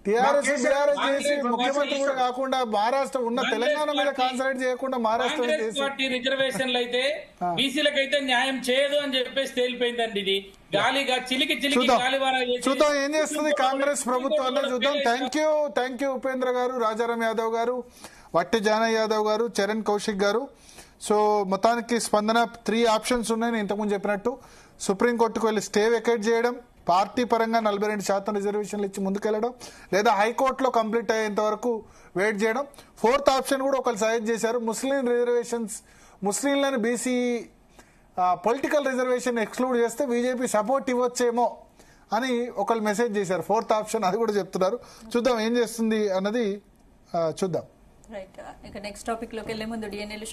టీఆర్ఎస్ చేసి ముఖ్యమంత్రి కూడా కాకుండా మహారాష్ట్ర ఉన్న తెలంగాణ మీద కాన్సన్ట్రేట్ చేయకుండా మహారాష్ట్ర పార్టీ రిజర్వేషన్లు అయితే బీసీలకైతే న్యాయం చేయదు అని చెప్పేసి తేలిపోయిందండి. ఇది గాలిగా చిలికి చూద్దాం ఏం చేస్తుంది కాంగ్రెస్ ప్రభుత్వం. చూద్దాం. థ్యాంక్ యూ ఉపేంద్ర గారు, రాజారాం యాదవ్ గారు, వట్టి జానయ్య యాదవ్ గారు, చరణ్ కౌశిక్ గారు. సో మొత్తానికి స్పందన 3 ఆప్షన్స్ ఉన్నాయి. నేను ఇంతకుముందు చెప్పినట్టు సుప్రీంకోర్టుకు వెళ్ళి స్టే వెకేట్ చేయడం, పార్టీ పరంగా 42% రిజర్వేషన్లు ఇచ్చి ముందుకెళ్లడం, లేదా హైకోర్టులో కంప్లీట్ అయ్యేంత వరకు వెయిట్ చేయడం. 4th ఆప్షన్ కూడా ఒకరు సజెస్ట్ చేశారు. ముస్లింలను బీసీ పొలిటికల్ రిజర్వేషన్ ఎక్స్క్లూడ్ చేస్తే బీజేపీ సపోర్ట్ ఇవ్వచ్చేమో అని ఒకళ్ళు మెసేజ్ చేశారు. 4th ఆప్షన్ అది కూడా చెప్తున్నారు. చూద్దాం ఏం చేస్తుంది అన్నది చూద్దాం. రైట్. ఇక నెక్స్ట్ టాపిక్ లోకి వెళ్లే ముందు డిఎన్ఏ